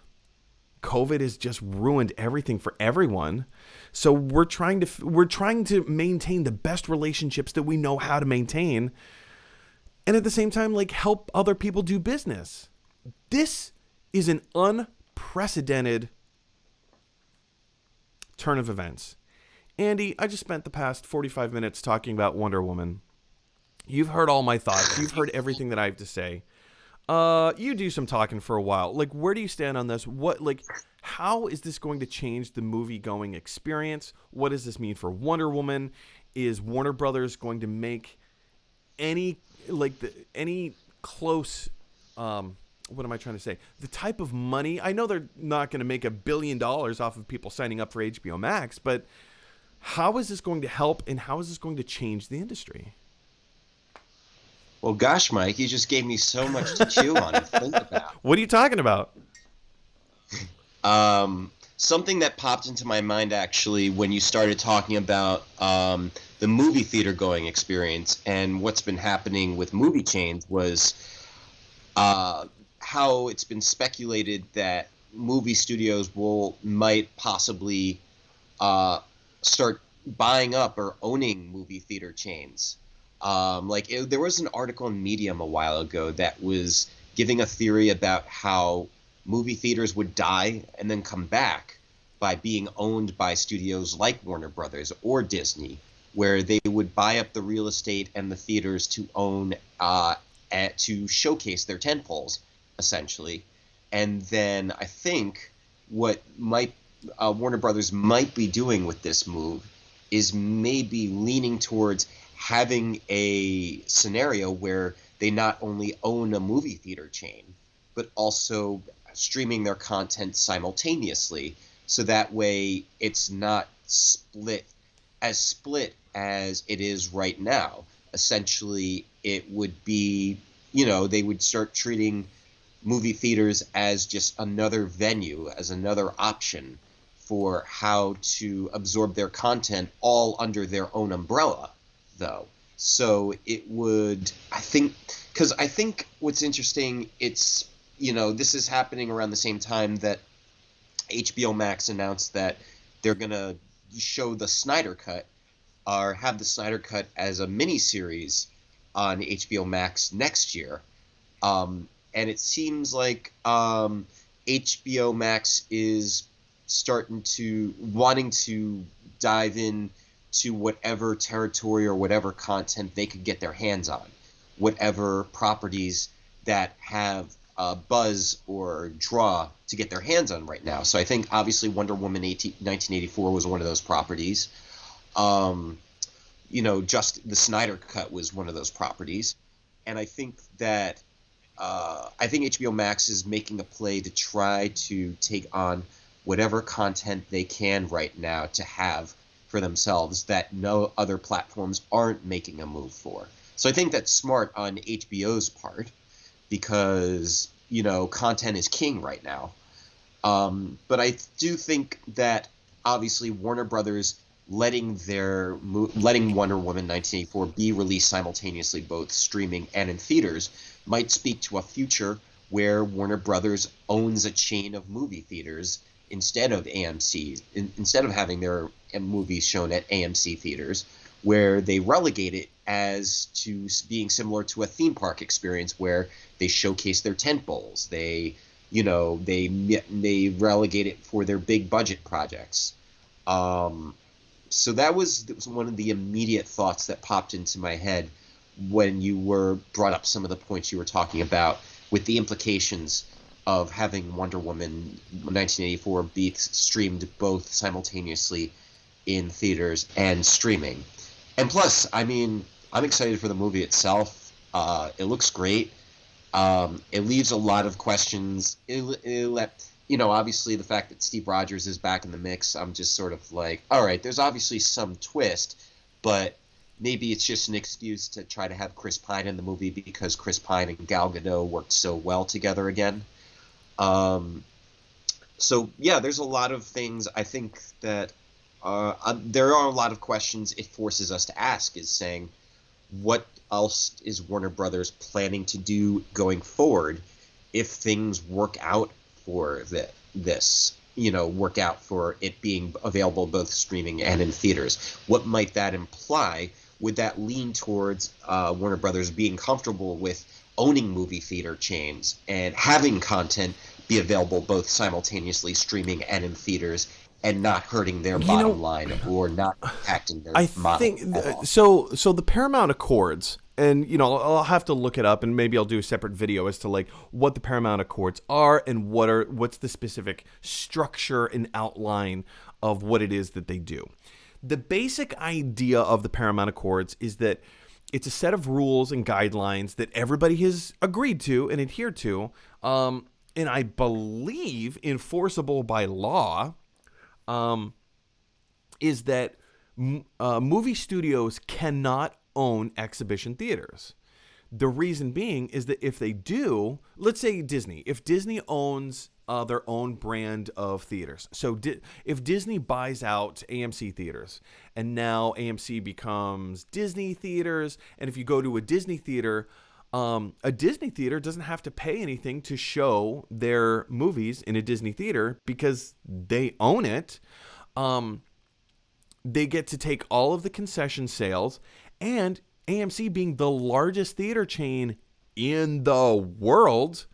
COVID has just ruined everything for everyone. So we're trying to maintain the best relationships that we know how to maintain, and at the same time, help other people do business. This is an unprecedented turn of events. Andy, I just spent the past 45 minutes talking about Wonder Woman. You've heard all my thoughts. You've heard everything that I have to say. You do some talking for a while. Where do you stand on this? How is this going to change the movie-going experience? What does this mean for Wonder Woman? Is Warner Brothers going to make any close what am I trying to say? The type of money. I know they're not going to make $1 billion off of people signing up for HBO Max, but how is this going to help, and how is this going to change the industry? Well, gosh, Mike, you just gave me so much to chew on and think about. What are you talking about? Something that popped into my mind actually when you started talking about the movie theater going experience and what's been happening with movie chains was how it's been speculated that movie studios might possibly start buying up or owning movie theater chains. There was an article in Medium a while ago that was giving a theory about how movie theaters would die and then come back by being owned by studios like Warner Brothers or Disney, where they would buy up the real estate and the theaters to own to showcase their tentpoles, essentially. And then I think what Warner Brothers might be doing with this move is maybe leaning towards having a scenario where they not only own a movie theater chain, but also streaming their content simultaneously. So that way it's not split as it is right now. Essentially, it would be, they would start treating movie theaters as just another venue, as another option for how to absorb their content all under their own umbrella, though. So it would, I think what's interesting, it's, this is happening around the same time that HBO Max announced that they're going to show the Snyder Cut or have the Snyder Cut as a miniseries on HBO Max next year. And it seems like HBO Max is wanting to dive in to whatever territory or whatever content they could get their hands on, whatever properties that have buzz or draw to get their hands on right now. So I think obviously Wonder Woman 1984 was one of those properties. Just the Snyder Cut was one of those properties. And I think that HBO Max is making a play to try to take on whatever content they can right now to have for themselves that no other platforms aren't making a move for. So I think that's smart on HBO's part because, content is king right now. But I do think that obviously Warner Brothers letting Wonder Woman 1984 be released simultaneously both streaming and in theaters might speak to a future where Warner Brothers owns a chain of movie theaters instead of AMC, instead of having their movies shown at AMC theaters, where they relegate it as to being similar to a theme park experience where they showcase their tentpoles. They relegate it for their big budget projects. So that was one of the immediate thoughts that popped into my head when you brought up some of the points you were talking about with the implications of having Wonder Woman 1984 be streamed both simultaneously in theaters and streaming. And plus, I'm excited for the movie itself. It looks great. It leaves a lot of questions. Obviously the fact that Steve Rogers is back in the mix, I'm just sort of like, all right, there's obviously some twist, but maybe it's just an excuse to try to have Chris Pine in the movie because Chris Pine and Gal Gadot worked so well together again. So yeah, there's a lot of things. I think that there are a lot of questions it forces us to ask, is saying, what else is Warner Brothers planning to do going forward if things work out for this, work out for it being available both streaming and in theaters? What might that imply? Would that lean towards Warner Brothers being comfortable with owning movie theater chains and having content be available both simultaneously streaming and in theaters and not hurting their bottom line or not impacting their model at all? So the Paramount Accords, and I'll have to look it up, and maybe I'll do a separate video as to like what the Paramount Accords are and what's the specific structure and outline of what it is that they do. The basic idea of the Paramount Accords is that it's a set of rules and guidelines that everybody has agreed to and adhered to And I believe enforceable by law, is that movie studios cannot own exhibition theaters. The reason being is that if they do, let's say Disney, if Disney owns their own brand of theaters. So if Disney buys out AMC theaters and now AMC becomes Disney theaters, and if you go to a Disney theater doesn't have to pay anything to show their movies in a Disney theater because they own it. They get to take all of the concession sales, and AMC being the largest theater chain in the world,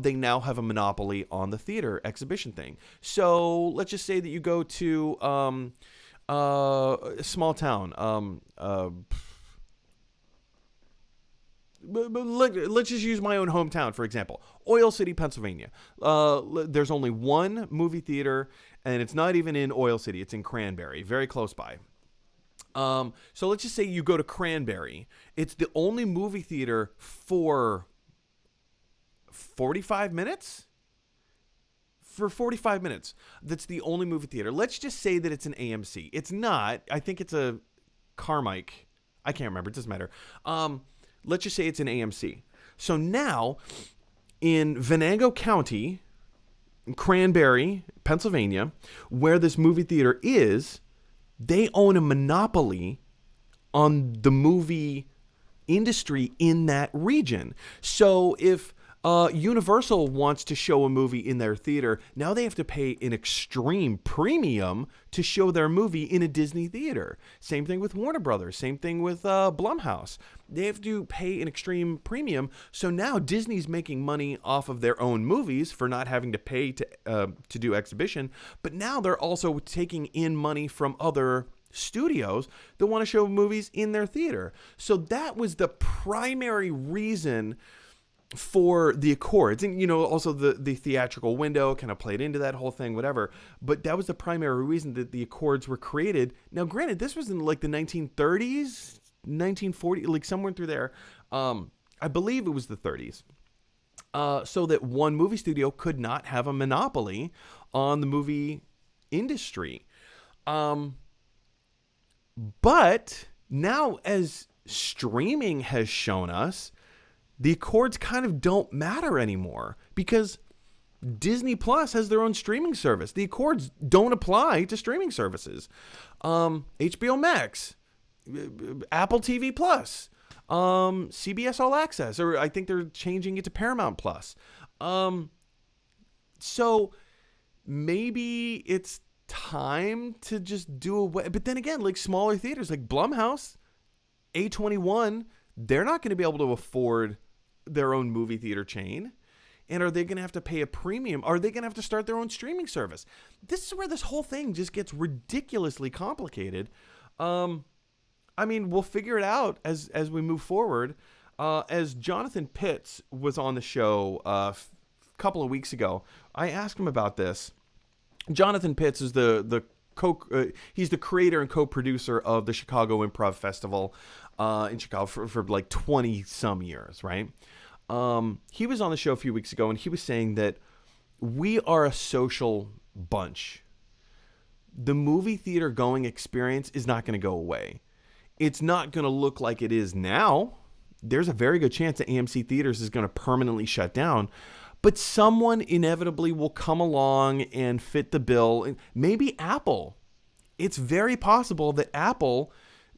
they now have a monopoly on the theater exhibition thing. So let's just say that you go to a small town. Let's just use my own hometown, for example. Oil City, Pennsylvania. There's only one movie theater, and it's not even in Oil City. It's in Cranberry, very close by. So let's just say you go to Cranberry. It's the only movie theater for 45 minutes? For 45 minutes. That's the only movie theater. Let's just say that it's an AMC. It's not. I think it's a Carmike. I can't remember. It doesn't matter. Let's just say it's an AMC. So now, in Venango County, Cranberry, Pennsylvania, where this movie theater is, they own a monopoly on the movie industry in that region. So if Universal wants to show a movie in their theater, now they have to pay an extreme premium to show their movie in a Disney theater. Same thing with Warner Brothers. Same thing with Blumhouse. They have to pay an extreme premium. So now Disney's making money off of their own movies for not having to pay to do exhibition. But now they're also taking in money from other studios that want to show movies in their theater. So that was the primary reason for the Accords, and also the theatrical window kind of played into that whole thing, whatever. But that was the primary reason that the Accords were created. Now, granted, this was in like the 1930s, 1940s, like somewhere through there. I believe it was the 30s. So that one movie studio could not have a monopoly on the movie industry. But now, as streaming has shown us, the Accords kind of don't matter anymore because Disney Plus has their own streaming service. The Accords don't apply to streaming services. HBO Max, Apple TV Plus, CBS All Access, or I think they're changing it to Paramount Plus. So maybe it's time to just do away. But then again, like smaller theaters like Blumhouse, A21, they're not going to be able to afford their own movie theater chain. And are they going to have to pay a premium? Are they going to have to start their own streaming service? This is where this whole thing just gets ridiculously complicated. I mean, we'll figure it out as we move forward. As Jonathan Pitts was on the show a couple of weeks ago, I asked him about this. Jonathan Pitts is he's the creator and co-producer of the Chicago Improv Festival in Chicago for like 20 some years, right? He was on the show a few weeks ago, and he was saying that we are a social bunch. The movie theater going experience is not going to go away. It's not going to look like it is now. There's a very good chance that AMC Theaters is going to permanently shut down, but someone inevitably will come along and fit the bill. Maybe Apple. It's very possible that Apple,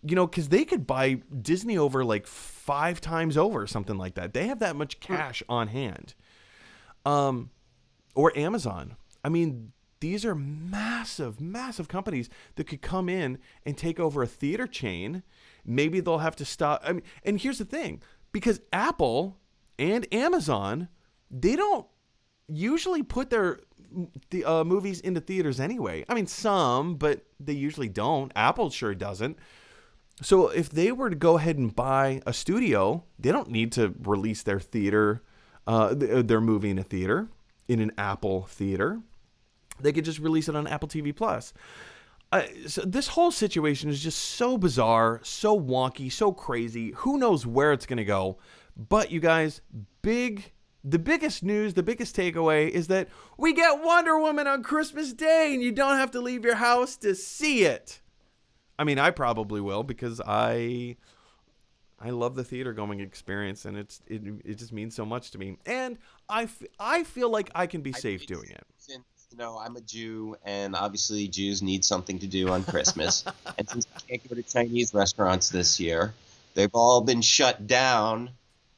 because they could buy Disney over like 5 times over, something like that. They have that much cash on hand. Or Amazon. I mean, these are massive, massive companies that could come in and take over a theater chain. Maybe they'll have to stop. I mean, and here's the thing, because Apple and Amazon, they don't usually put their movies into theaters anyway. I mean, some, but they usually don't. Apple sure doesn't. So if they were to go ahead and buy a studio, they don't need to release their theater, their movie in a theater, in an Apple theater. They could just release it on Apple TV Plus. So this whole situation is just so bizarre, so wonky, so crazy. Who knows where it's going to go? But you guys, big the biggest news, the biggest takeaway is that we get Wonder Woman on Christmas Day, and you don't have to leave your house to see it. I mean, I probably will, because I love the theater going experience, and it just means so much to me. And I feel like I can be safe doing it. Since, I'm a Jew, and obviously Jews need something to do on Christmas. And since we can't go to Chinese restaurants this year, they've all been shut down,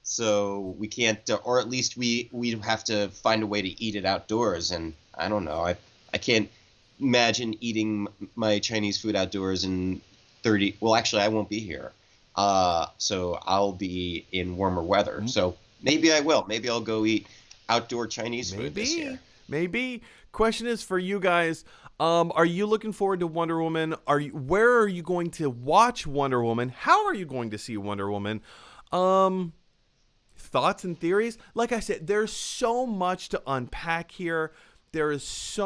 so we can't, or at least we have to find a way to eat it outdoors. And I don't know, I can't imagine eating my Chinese food outdoors in 30. Well, actually, I won't be here. So I'll be in warmer weather. So maybe I will. Maybe I'll go eat outdoor Chinese food this year. Maybe. Question is for you guys. Are you looking forward to Wonder Woman? Where are you going to watch Wonder Woman? How are you going to see Wonder Woman? Thoughts and theories? Like I said, there's so much to unpack here. There is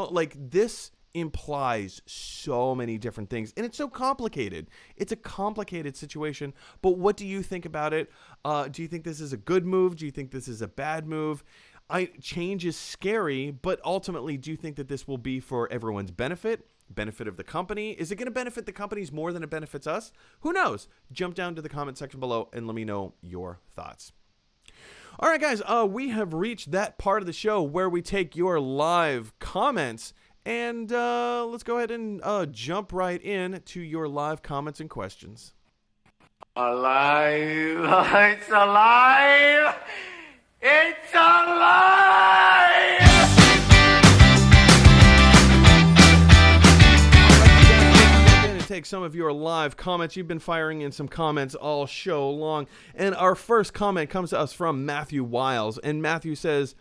this implies so many different things, and it's so complicated. It's a complicated situation. But what do you think about it? Do you think this is a good move? Do you think this is a bad move? Change is scary, but ultimately, do you think that this will be for everyone's benefit of the company? Is it going to benefit the companies more than it benefits us? Who knows? Jump down to the comment section below and let me know your thoughts. All right, guys, we have reached that part of the show where we take your live comments. And let's go ahead and jump right in to your live comments and questions. Alive! It's alive! It's alive! Take some of your live comments. You've been firing in some comments all show long. And our first comment comes to us from Matthew Wiles. And Matthew says,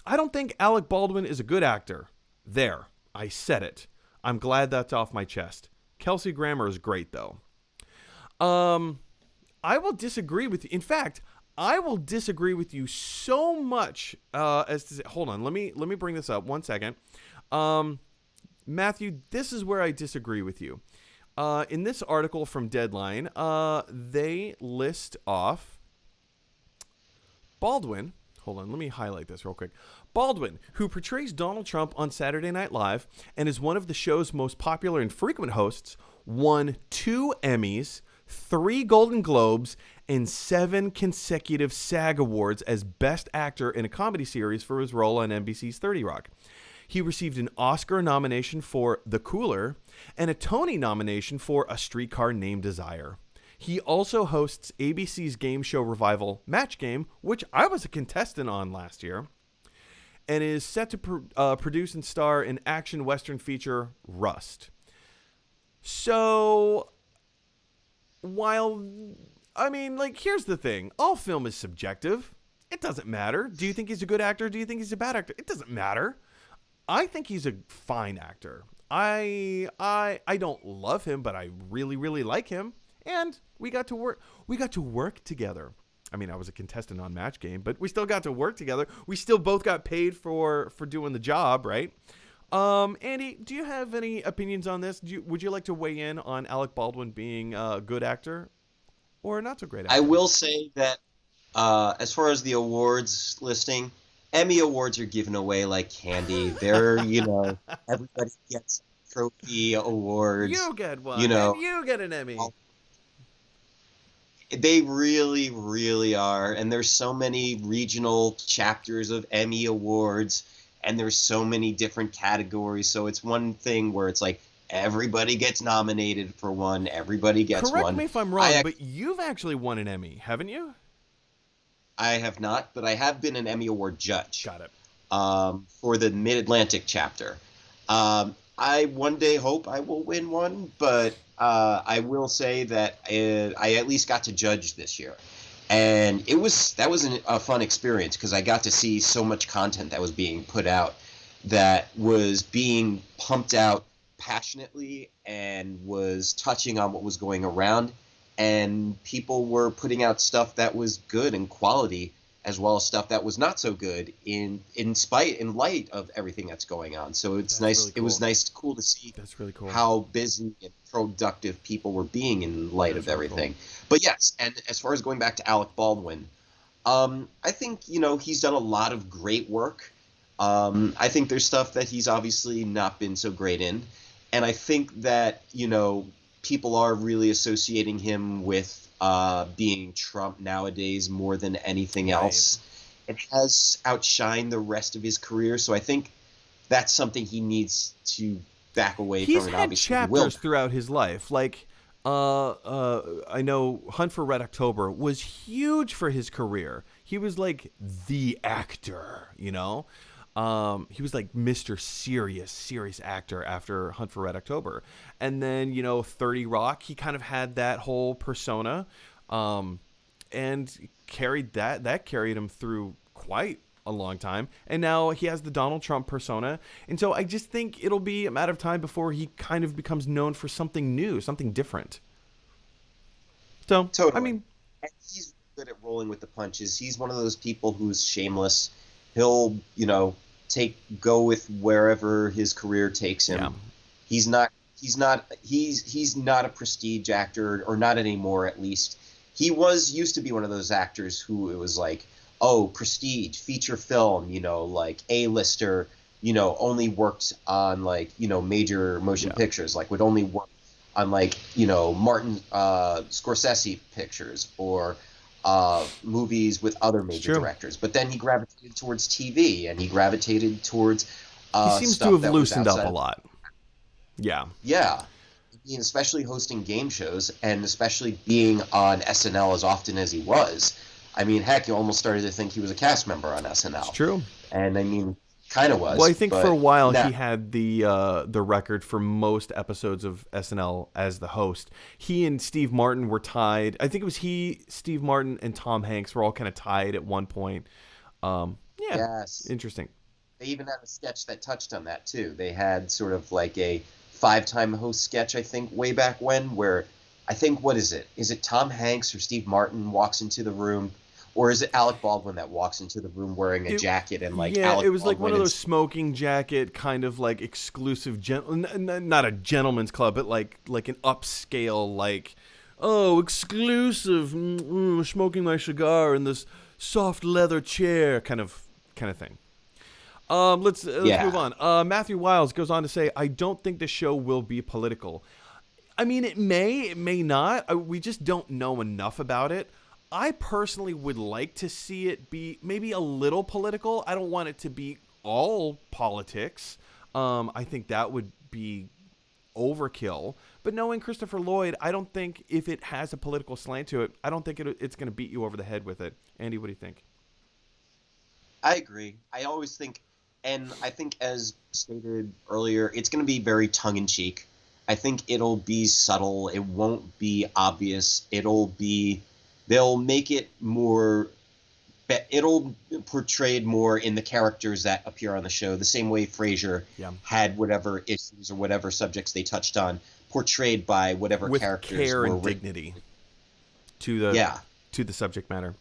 I don't think Alec Baldwin is a good actor. There. I said it. I'm glad that's off my chest. Kelsey Grammer is great, though. I will disagree with you. In fact, I will disagree with you so much as to say, hold on, let me bring this up 1 second. Matthew, this is where I disagree with you. In this article from Deadline, they list off Baldwin. Hold on, let me highlight this real quick. Baldwin, who portrays Donald Trump on Saturday Night Live and is one of the show's most popular and frequent hosts, won 2 Emmys, 3 Golden Globes, and 7 consecutive SAG Awards as Best Actor in a Comedy Series for his role on NBC's 30 Rock. He received an Oscar nomination for The Cooler and a Tony nomination for A Streetcar Named Desire. He also hosts ABC's game show revival Match Game, which I was a contestant on last year, and is set to produce and star in action western feature Rust. So, here's the thing. All film is subjective. It doesn't matter. Do you think he's a good actor? Do you think he's a bad actor? It doesn't matter. I think he's a fine actor. I don't love him, but I really, really like him. And we got to work together. I mean, I was a contestant on Match Game, but we still got to work together. We still both got paid for doing the job, right? Andy, do you have any opinions on this? Would you like to weigh in on Alec Baldwin being a good actor or not so great actor? I will say that as far as the awards listing, Emmy awards are given away like candy. They're, everybody gets trophy awards. You get one, and you get an Emmy. They really, really are. And there's so many regional chapters of Emmy Awards, and there's so many different categories. So it's one thing where it's like everybody gets nominated for one, everybody gets one. Correct me if I'm wrong, but you've actually won an Emmy, haven't you? I have not, but I have been an Emmy Award judge. Got it. For the Mid-Atlantic chapter. I one day hope I will win one, but I will say that I at least got to judge this year, and that was a fun experience because I got to see so much content that was being put out, that was being pumped out passionately and was touching on what was going around, and people were putting out stuff that was good and quality, as well as stuff that was not so good in light of everything that's going on. So it's nice. Really cool. It was cool to see. That's really cool. How busy and productive people were being in light of everything. Cool. But yes, and as far as going back to Alec Baldwin, I think, he's done a lot of great work. I think there's stuff that he's obviously not been so great in. And I think that, people are really associating him with being Trump nowadays more than anything Right. else. It has outshined the rest of his career. So I think that's something he needs to back away He's from, and had obviously he will. chapters throughout his life. Like, I know Hunt for Red October was huge for his career. He was like the actor, he was like Mr. Serious actor after Hunt for Red October. And then, 30 Rock, he kind of had that whole persona, and that carried him through quite a long time. And now he has the Donald Trump persona. And so I just think it'll be a matter of time before he kind of becomes known for something new, something different. So, Totally. I mean, And he's good at rolling with the punches. He's one of those people who's shameless. He'll, go with wherever his career takes him. Yeah. He's not a prestige actor, or not anymore at least. He used to be one of those actors who it was like, oh, prestige, feature film, like A-lister, only worked on like, major motion pictures, like would only work on like, Martin Scorsese pictures, or movies with other major directors. But then he gravitated towards TV, and he gravitated towards he seems to stuff have that was loosened up outside a lot. Yeah. Yeah. Especially hosting game shows, and especially being on SNL as often as he was. I mean, heck, you almost started to think he was a cast member on SNL. It's true. And I mean, kind of was. Well, I think for a while now, he had the record for most episodes of SNL as the host. He and Steve Martin were tied. I think it was Steve Martin, and Tom Hanks were all kind of tied at one point. Yes. Interesting. They even had a sketch that touched on that, too. They had sort of like a 5-time host sketch, I think, way back when, where I think, what is it? Is it Tom Hanks or Steve Martin walks into the room? Or is it Alec Baldwin that walks into the room wearing a jacket and like Alec it was like Baldwin one of those smoking jacket kind of like exclusive, not a gentleman's club, but like an upscale, like, oh, exclusive, smoking my cigar in this soft leather chair kind of thing. Let's move on. Matthew Wiles goes on to say, I don't think the show will be political. I mean, it may not. We just don't know enough about it. I personally would like to see it be maybe a little political. I don't want it to be all politics. I think that would be overkill. But knowing Christopher Lloyd, I don't think if it has a political slant to it, I don't think it's going to beat you over the head with it. Andy, what do you think? I agree. I always think, and I think as stated earlier, it's going to be very tongue-in-cheek. I think it'll be subtle. It won't be obvious. They'll make it more, it'll portrayed more in the characters that appear on the show, the same way Frasier had whatever issues or whatever subjects they touched on portrayed by whatever with characters care were and dignity to the subject matter.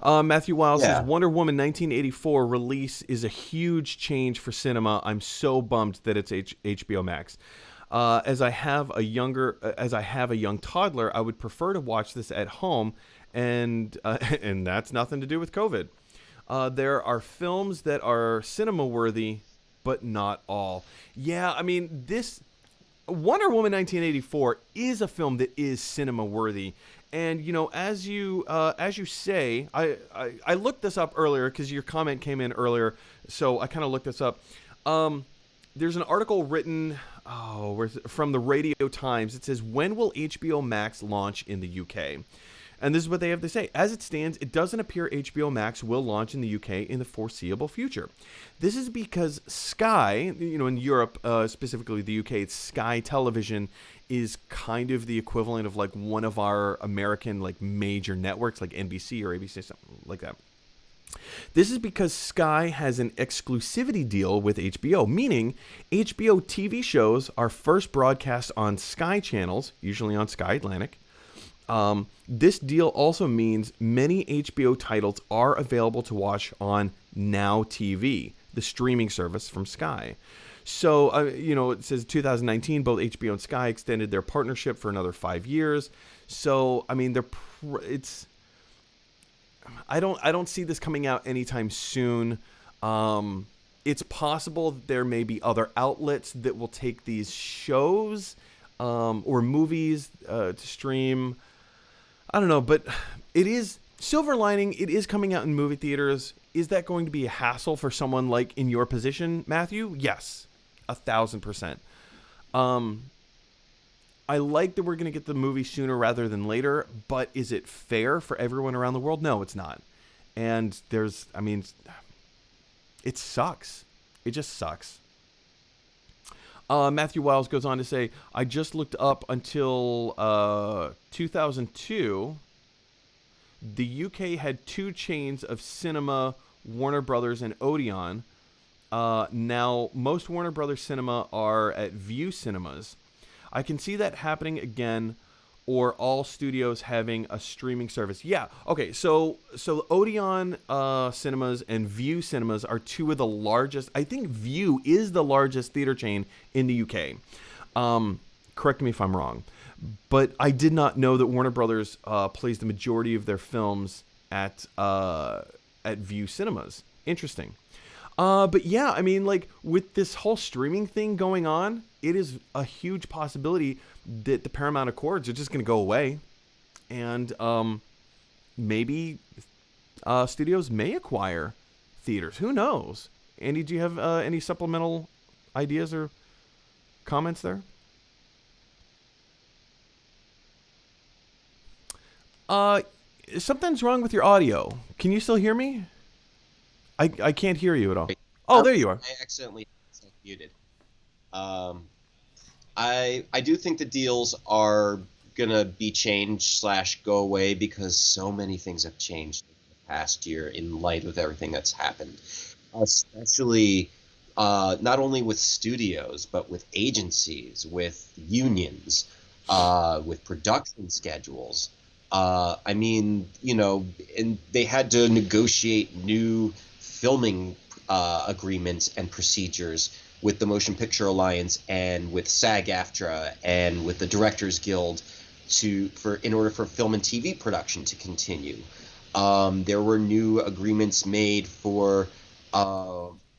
Matthew Wiles says, Wonder Woman 1984 release is a huge change for cinema. I'm so bummed that it's HBO Max. As I have a young toddler, I would prefer to watch this at home, and that's nothing to do with COVID. There are films that are cinema worthy, but not all. Yeah, I mean, this Wonder Woman 1984 is a film that is cinema worthy. And as you say, I looked this up earlier because your comment came in earlier, so I kind of looked this up. There's an article written from the Radio Times. It says, when will HBO Max launch in the UK? And this is what they have to say. As it stands, it doesn't appear HBO Max will launch in the UK in the foreseeable future. This is because Sky, in Europe, specifically the UK, it's Sky Television is kind of the equivalent of like one of our American like major networks like NBC or ABC, something like that. This is because Sky has an exclusivity deal with HBO, meaning HBO TV shows are first broadcast on Sky channels, usually on Sky Atlantic. This deal also means many HBO titles are available to watch on Now TV, the streaming service from Sky. So, it says 2019, both HBO and Sky extended their partnership for another 5 years. So, I mean, I don't see this coming out anytime soon. It's possible that there may be other outlets that will take these shows or movies to stream. I don't know, but it is Silver Lining. It is coming out in movie theaters. Is that going to be a hassle for someone like in your position, Matthew? Yes, 1,000%. I like that we're going to get the movie sooner rather than later, but is it fair for everyone around the world? No, it's not. And it sucks. It just sucks. Matthew Wiles goes on to say, I just looked up until 2002. The UK had 2 chains of cinema, Warner Brothers and Odeon. Now, most Warner Brothers cinema are at View Cinemas. I can see that happening again, or all studios having a streaming service. Yeah, okay, so Odeon Cinemas and View Cinemas are 2 of the largest. I think View is the largest theater chain in the UK. Correct me if I'm wrong. But I did not know that Warner Brothers plays the majority of their films at View Cinemas. Interesting. But yeah, I mean, like, with this whole streaming thing going on, it is a huge possibility that the Paramount Accords are just going to go away. And maybe studios may acquire theaters. Who knows? Andy, do you have any supplemental ideas or comments there? Something's wrong with your audio. Can you still hear me? I can't hear you at all. Oh, there you are. I accidentally muted. I do think the deals are gonna be changed / go away because so many things have changed in the past year in light of everything that's happened, especially not only with studios but with agencies, with unions, with production schedules. I mean, and they had to negotiate new filming agreements and procedures with the Motion Picture Alliance and with SAG-AFTRA and with the Directors Guild in order for film and TV production to continue. There were new agreements made for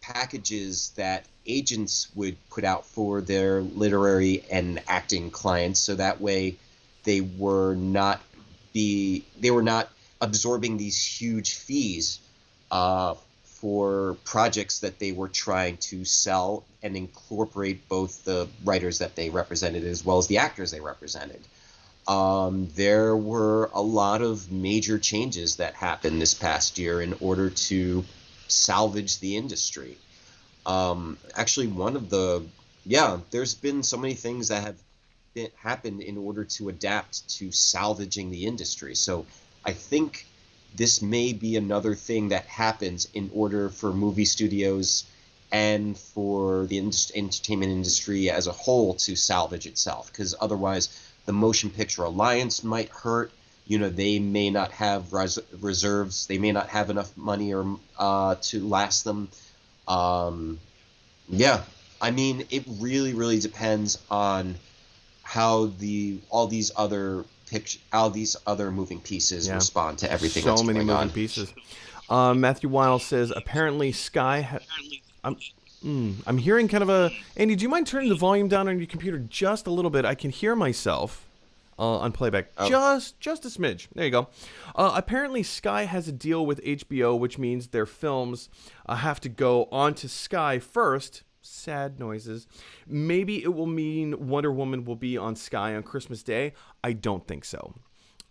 packages that agents would put out for their literary and acting clients, so that way they were not absorbing these huge fees for projects that they were trying to sell and incorporate both the writers that they represented as well as the actors they represented. There were a lot of major changes that happened this past year in order to salvage the industry. Actually, there's been so many things that have happened in order to adapt to salvaging the industry. So I think this may be another thing that happens in order for movie studios and for the entertainment industry as a whole to salvage itself, because otherwise the Motion Picture Alliance might hurt. They may not have reserves. They may not have enough money or to last them. Yeah, I mean, it really, really depends on how all these other moving pieces respond to everything that's going on. So many moving pieces. Matthew Wiles says, apparently Sky... I'm hearing kind of a... Andy, do you mind turning the volume down on your computer just a little bit? I can hear myself on playback. Oh. Just a smidge. There you go. Apparently Sky has a deal with HBO, which means their films have to go onto Sky first. Sad noises. Maybe it will mean Wonder Woman will be on Sky on Christmas Day. I don't think so.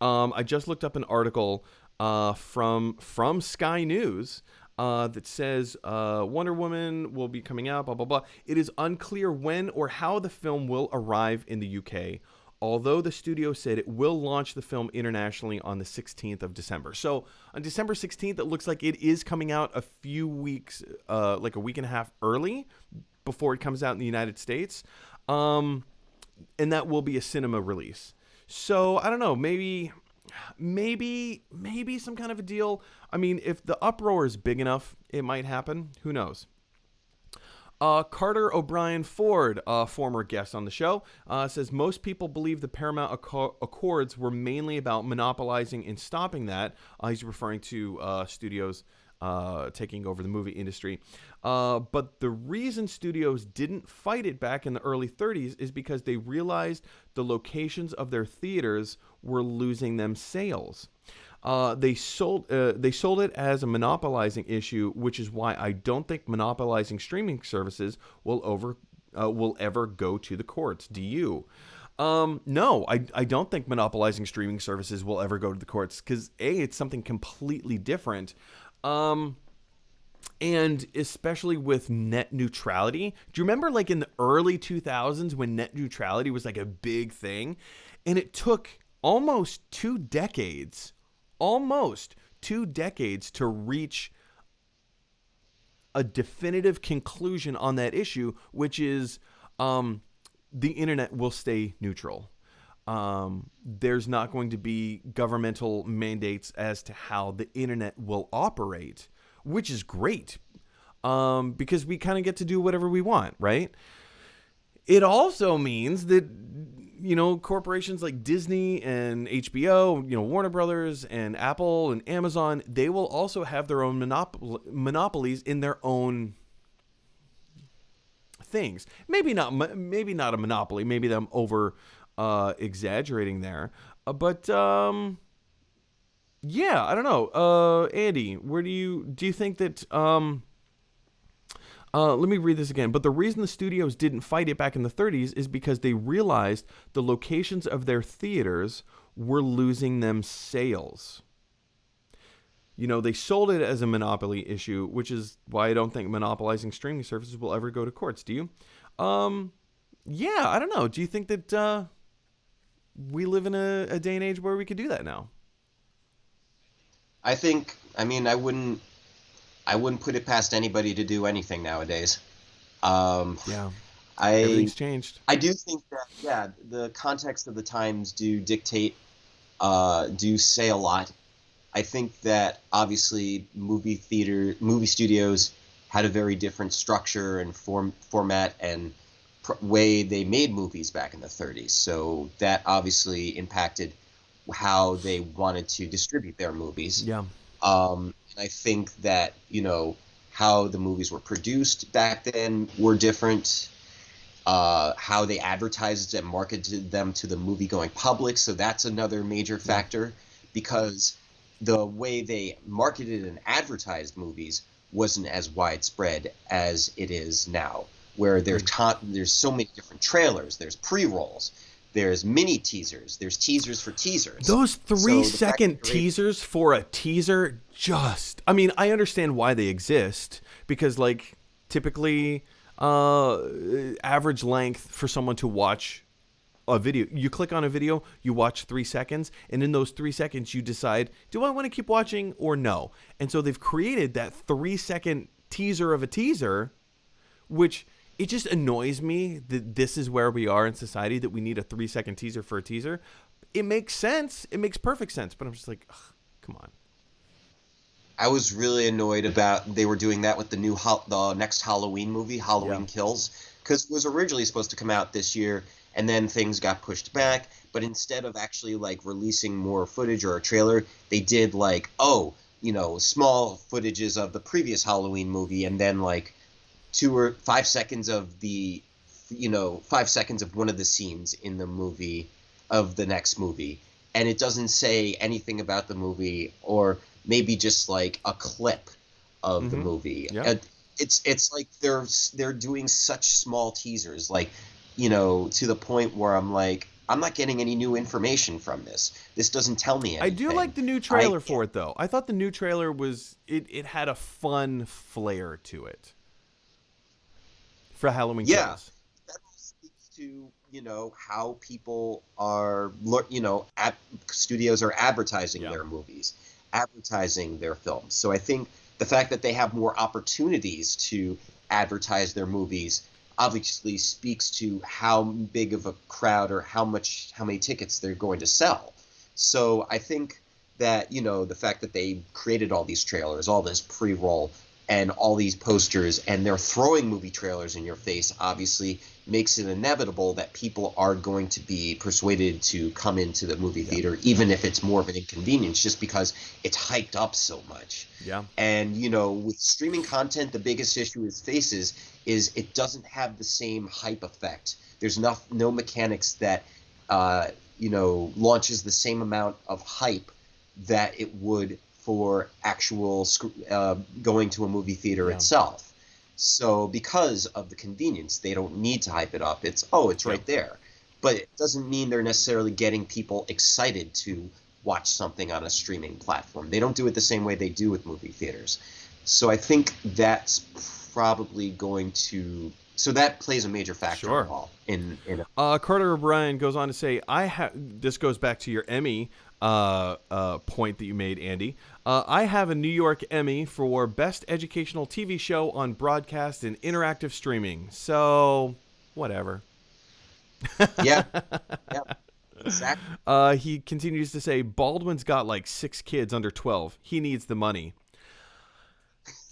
I just looked up an article from Sky News that says Wonder Woman will be coming out, blah, blah, blah. It is unclear when or how the film will arrive in the UK, although the studio said it will launch the film internationally on the 16th of December. So on December 16th, it looks like it is coming out a few weeks, like a week and a half early before it comes out in the United States. And that will be a cinema release. So I don't know, maybe some kind of a deal. I mean, if the uproar is big enough, it might happen. Who knows? Carter O'Brien Ford, former guest on the show, says most people believe the Paramount Accords were mainly about monopolizing and stopping that. He's referring to studios taking over the movie industry. But the reason studios didn't fight it back in the early 30s is because they realized the locations of their theaters were losing them sales. They sold it as a monopolizing issue, which is why I don't think monopolizing streaming services will ever go to the courts. Do you? No, I don't think monopolizing streaming services will ever go to the courts because it's something completely different. And especially with net neutrality. Do you remember like in the early 2000s when net neutrality was like a big thing? And it took almost 2 decades to reach a definitive conclusion on that issue, which is the internet will stay neutral. There's not going to be governmental mandates as to how the internet will operate, which is great because we kind of get to do whatever we want, right? It also means that, corporations like Disney and HBO, Warner Brothers and Apple and Amazon, they will also have their own monopolies in their own things. Maybe not a monopoly. Maybe I'm over exaggerating there. But yeah, I don't know. Andy, where do you think that? Let me read this again. But the reason the studios didn't fight it back in the 30s is because they realized the locations of their theaters were losing them sales. They sold it as a monopoly issue, which is why I don't think monopolizing streaming services will ever go to courts. Do you? Yeah, I don't know. Do you think that we live in a day and age where we could do that now? I wouldn't put it past anybody to do anything nowadays. Yeah, everything's changed. I do think that, the context of the times do dictate, do say a lot. I think that obviously movie studios had a very different structure and format and way they made movies back in the 30s. So that obviously impacted how they wanted to distribute their movies. Yeah. I think that, how the movies were produced back then were different, how they advertised and marketed them to the movie-going public. So that's another major factor, because the way they marketed and advertised movies wasn't as widespread as it is now, where there's so many different trailers, there's pre-rolls, there's mini teasers, there's teasers for teasers. Those 3-second teasers for a teaser I understand why they exist, because like typically average length for someone to watch a video, you click on a video, you watch 3 seconds, and in those 3 seconds you decide, do I want to keep watching or no? And so they've created that 3-second teaser of a teaser, which it just annoys me that this is where we are in society, that we need a 3-second teaser for a teaser. It makes sense. It makes perfect sense. But I'm just like, ugh, come on. I was really annoyed about they were doing that with the next Halloween movie, Halloween Kills, because it was originally supposed to come out this year, and then things got pushed back. But instead of actually like releasing more footage or a trailer, they did like, small footages of the previous Halloween movie, and then like 2 or 5 seconds of the 5 seconds of one of the scenes in the movie of the next movie, and it doesn't say anything about the movie, or maybe just like a clip of the movie. Yeah. It's like they're doing such small teasers, like, to the point where I'm like, I'm not getting any new information from this. This doesn't tell me anything. I do like the new trailer for it, though. I thought the new trailer was it had a fun flair to it for Halloween Kills. Yeah, that speaks to how people are studios are advertising their movies, advertising their films. So I think the fact that they have more opportunities to advertise their movies obviously speaks to how big of a crowd or how many tickets they're going to sell. So I think that the fact that they created all these trailers, all this pre-roll, and all these posters, and they're throwing movie trailers in your face, obviously makes it inevitable that people are going to be persuaded to come into the movie theater, even if it's more of an inconvenience, just because it's hyped up so much. Yeah. And, with streaming content, the biggest issue it faces is it doesn't have the same hype effect. There's no mechanics that, launches the same amount of hype that it would for actual going to a movie theater itself. So because of the convenience, they don't need to hype it up. It's right there. But it doesn't mean they're necessarily getting people excited to watch something on a streaming platform. They don't do it the same way they do with movie theaters. So I think that's probably going to... So that plays a major factor in Carter O'Brien goes on to say, this goes back to your Emmy point that you made, Andy. I have a New York Emmy for Best Educational TV Show on Broadcast and Interactive Streaming. So, whatever. Yeah. Exactly. He continues to say, Baldwin's got like 6 kids under 12. He needs the money.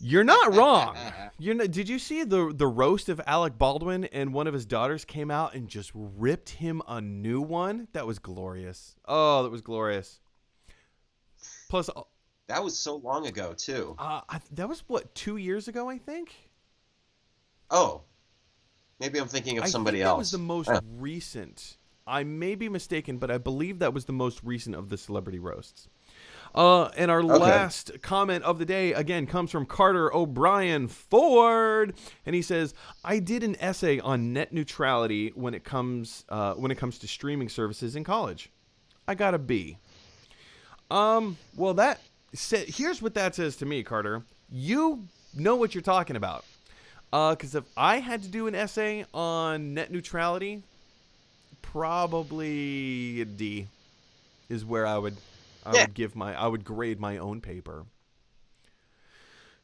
You're not wrong. Did you see the roast of Alec Baldwin, and one of his daughters came out and just ripped him a new one? That was glorious. Oh, that was glorious. Plus, that was so long ago too. That was 2 years ago, I think. Oh, maybe I'm thinking of somebody else. That was the most recent. I may be mistaken, but I believe that was the most recent of the celebrity roasts. And our last comment of the day, again, comes from Carter O'Brien Ford. And he says, I did an essay on net neutrality when it comes to streaming services in college. I got a B. Well, here's what that says to me, Carter. You know what you're talking about. Because if I had to do an essay on net neutrality, probably a D is where I would grade my own paper.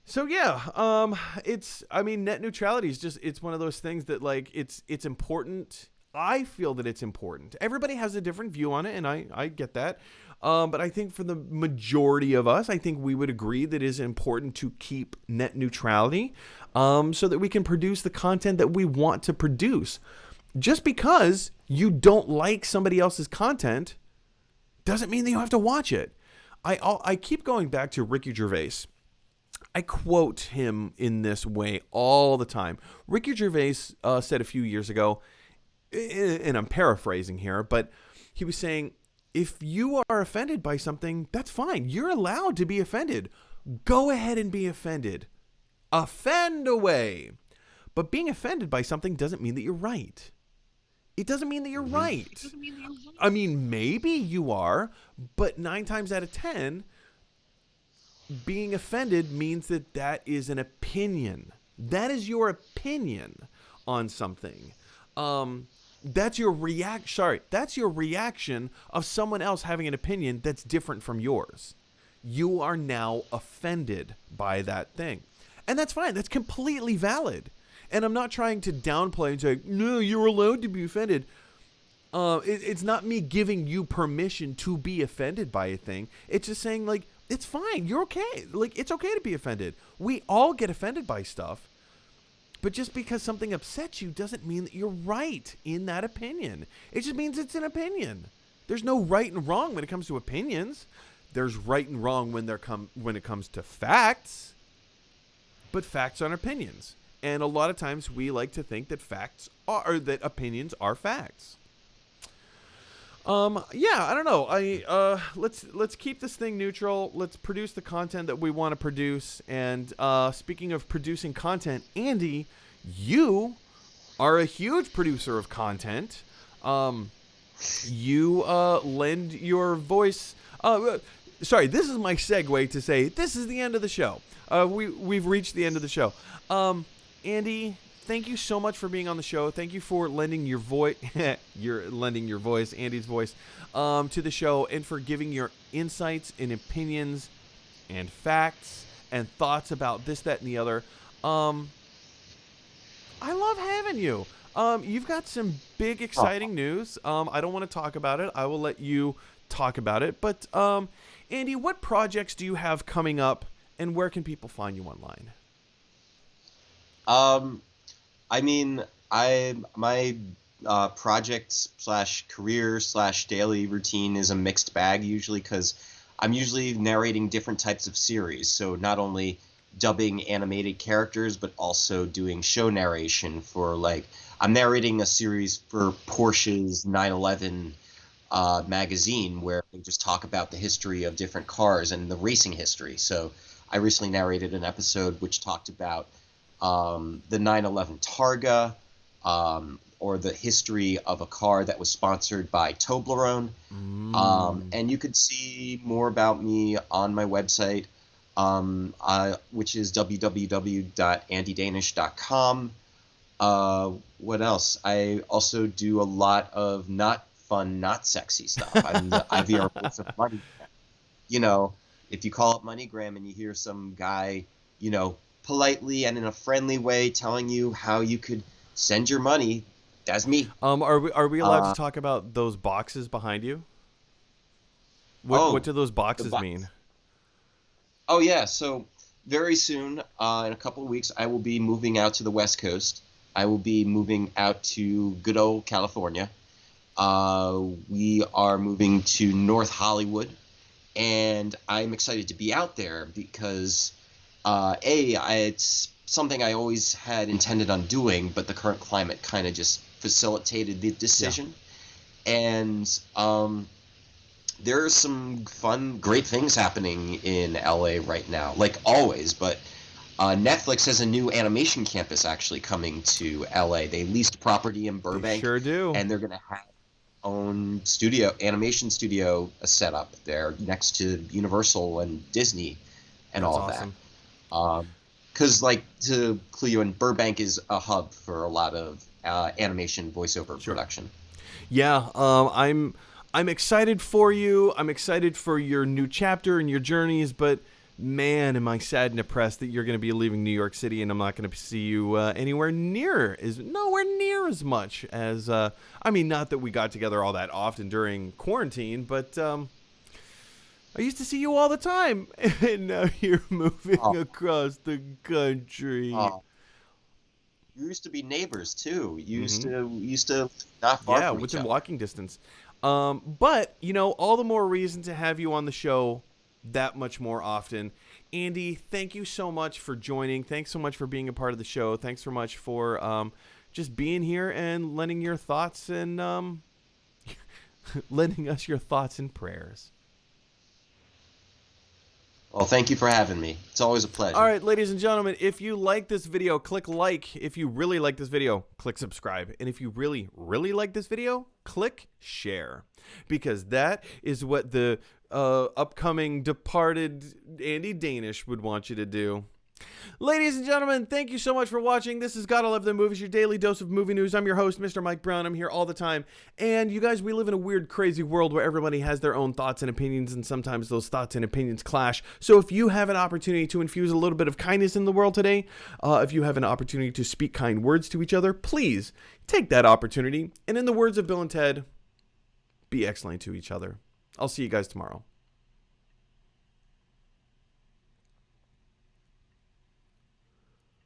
So net neutrality is just, it's one of those things that like it's important. I feel that it's important. Everybody has a different view on it, and I get that. But I think for the majority of us, I think we would agree that it is important to keep net neutrality, so that we can produce the content that we want to produce. Just because you don't like somebody else's content doesn't mean that you have to watch it. I keep going back to Ricky Gervais. I quote him in this way all the time. Ricky Gervais said a few years ago, and I'm paraphrasing here, but he was saying, if you are offended by something, that's fine. You're allowed to be offended. Go ahead and be offended. Offend away. But being offended by something doesn't mean that you're right. It doesn't mean that you're right. I mean, maybe you are, but 9 times out of 10, being offended means that is an opinion. That is your opinion on something. That's your reaction of someone else having an opinion that's different from yours. You are now offended by that thing. And that's fine. That's completely valid. And I'm not trying to downplay and say, no, you're allowed to be offended. It's not me giving you permission to be offended by a thing. It's just saying, like, it's fine. You're okay. Like, it's okay to be offended. We all get offended by stuff. But just because something upsets you doesn't mean that you're right in that opinion. It just means it's an opinion. There's no right and wrong when it comes to opinions. There's right and wrong when it comes to facts. But facts aren't opinions. And a lot of times we like to think that that opinions are facts. I don't know. Let's keep this thing neutral. Let's produce the content that we want to produce. And speaking of producing content, Andy, you are a huge producer of content. You lend your voice. Sorry, this is my segue to say this is the end of the show. We've reached the end of the show. Andy, thank you so much for being on the show. Thank you for lending your voice, Andy's voice, to the show, and for giving your insights and opinions and facts and thoughts about this, that, and the other. I love having you. You've got some big, exciting news. I don't want to talk about it. I will let you talk about it. But, Andy, what projects do you have coming up, and where can people find you online? Um, I mean, my project slash career slash daily routine is a mixed bag usually because I'm usually narrating different types of series. So not only dubbing animated characters, but also doing show narration for like I'm narrating a series for Porsche's 911 magazine where they just talk about the history of different cars and the racing history. So I recently narrated an episode which talked about the 911 Targa, or the history of a car that was sponsored by Toblerone. And you could see more about me on my website, which is www.andydanish.com. What else? I also do a lot of not fun, not sexy stuff. I'm the IVR voice of MoneyGram. You know, if you call up MoneyGram and you hear some guy, politely and in a friendly way telling you how you could send your money, that's me. Are we allowed to talk about those boxes behind you? What do those boxes mean? Oh yeah, so very soon, in a couple of weeks, I will be moving out to the West Coast. I will be moving out to good old California. We are moving to North Hollywood, and I'm excited to be out there because it's something I always had intended on doing, but the current climate kind of just facilitated the decision. Yeah. And there are some fun, great things happening in LA right now, like always. But Netflix has a new animation campus actually coming to LA. They leased property in Burbank. They sure do. And they're going to have own animation studio set up there next to Universal and Disney and That's all of awesome. that. Because to clue you in, Burbank is a hub for a lot of animation voiceover production. Yeah, I'm excited for you. I'm excited for your new chapter and your journeys, but man, am I sad and depressed that you're going to be leaving New York City and I'm not going to see you nowhere near as much as not that we got together all that often during quarantine, but I used to see you all the time, and now you're moving across the country. You used to be neighbors too. You used to not far from each within other. walking distance. But all the more reason to have you on the show that much more often. Andy, thank you so much for joining. Thanks so much for being a part of the show. Thanks so much for just being here and lending your thoughts and lending us your thoughts and prayers. Well, thank you for having me. It's always a pleasure. All right, ladies and gentlemen, if you like this video, click like. If you really like this video, click subscribe. And if you really, really like this video, click share. Because that is what the upcoming departed Andy Danish would want you to do. Ladies and gentlemen, thank you so much for watching. This is Gotta Love the Movies, your daily dose of movie news. I'm your host, Mr. Mike Brown. I'm here all the time. And you guys, we live in a weird, crazy world where everybody has their own thoughts and opinions, and sometimes those thoughts and opinions clash. So if you have an opportunity to infuse a little bit of kindness in the world today, if you have an opportunity to speak kind words to each other, please take that opportunity. And in the words of Bill and Ted, be excellent to each other. I'll see you guys tomorrow.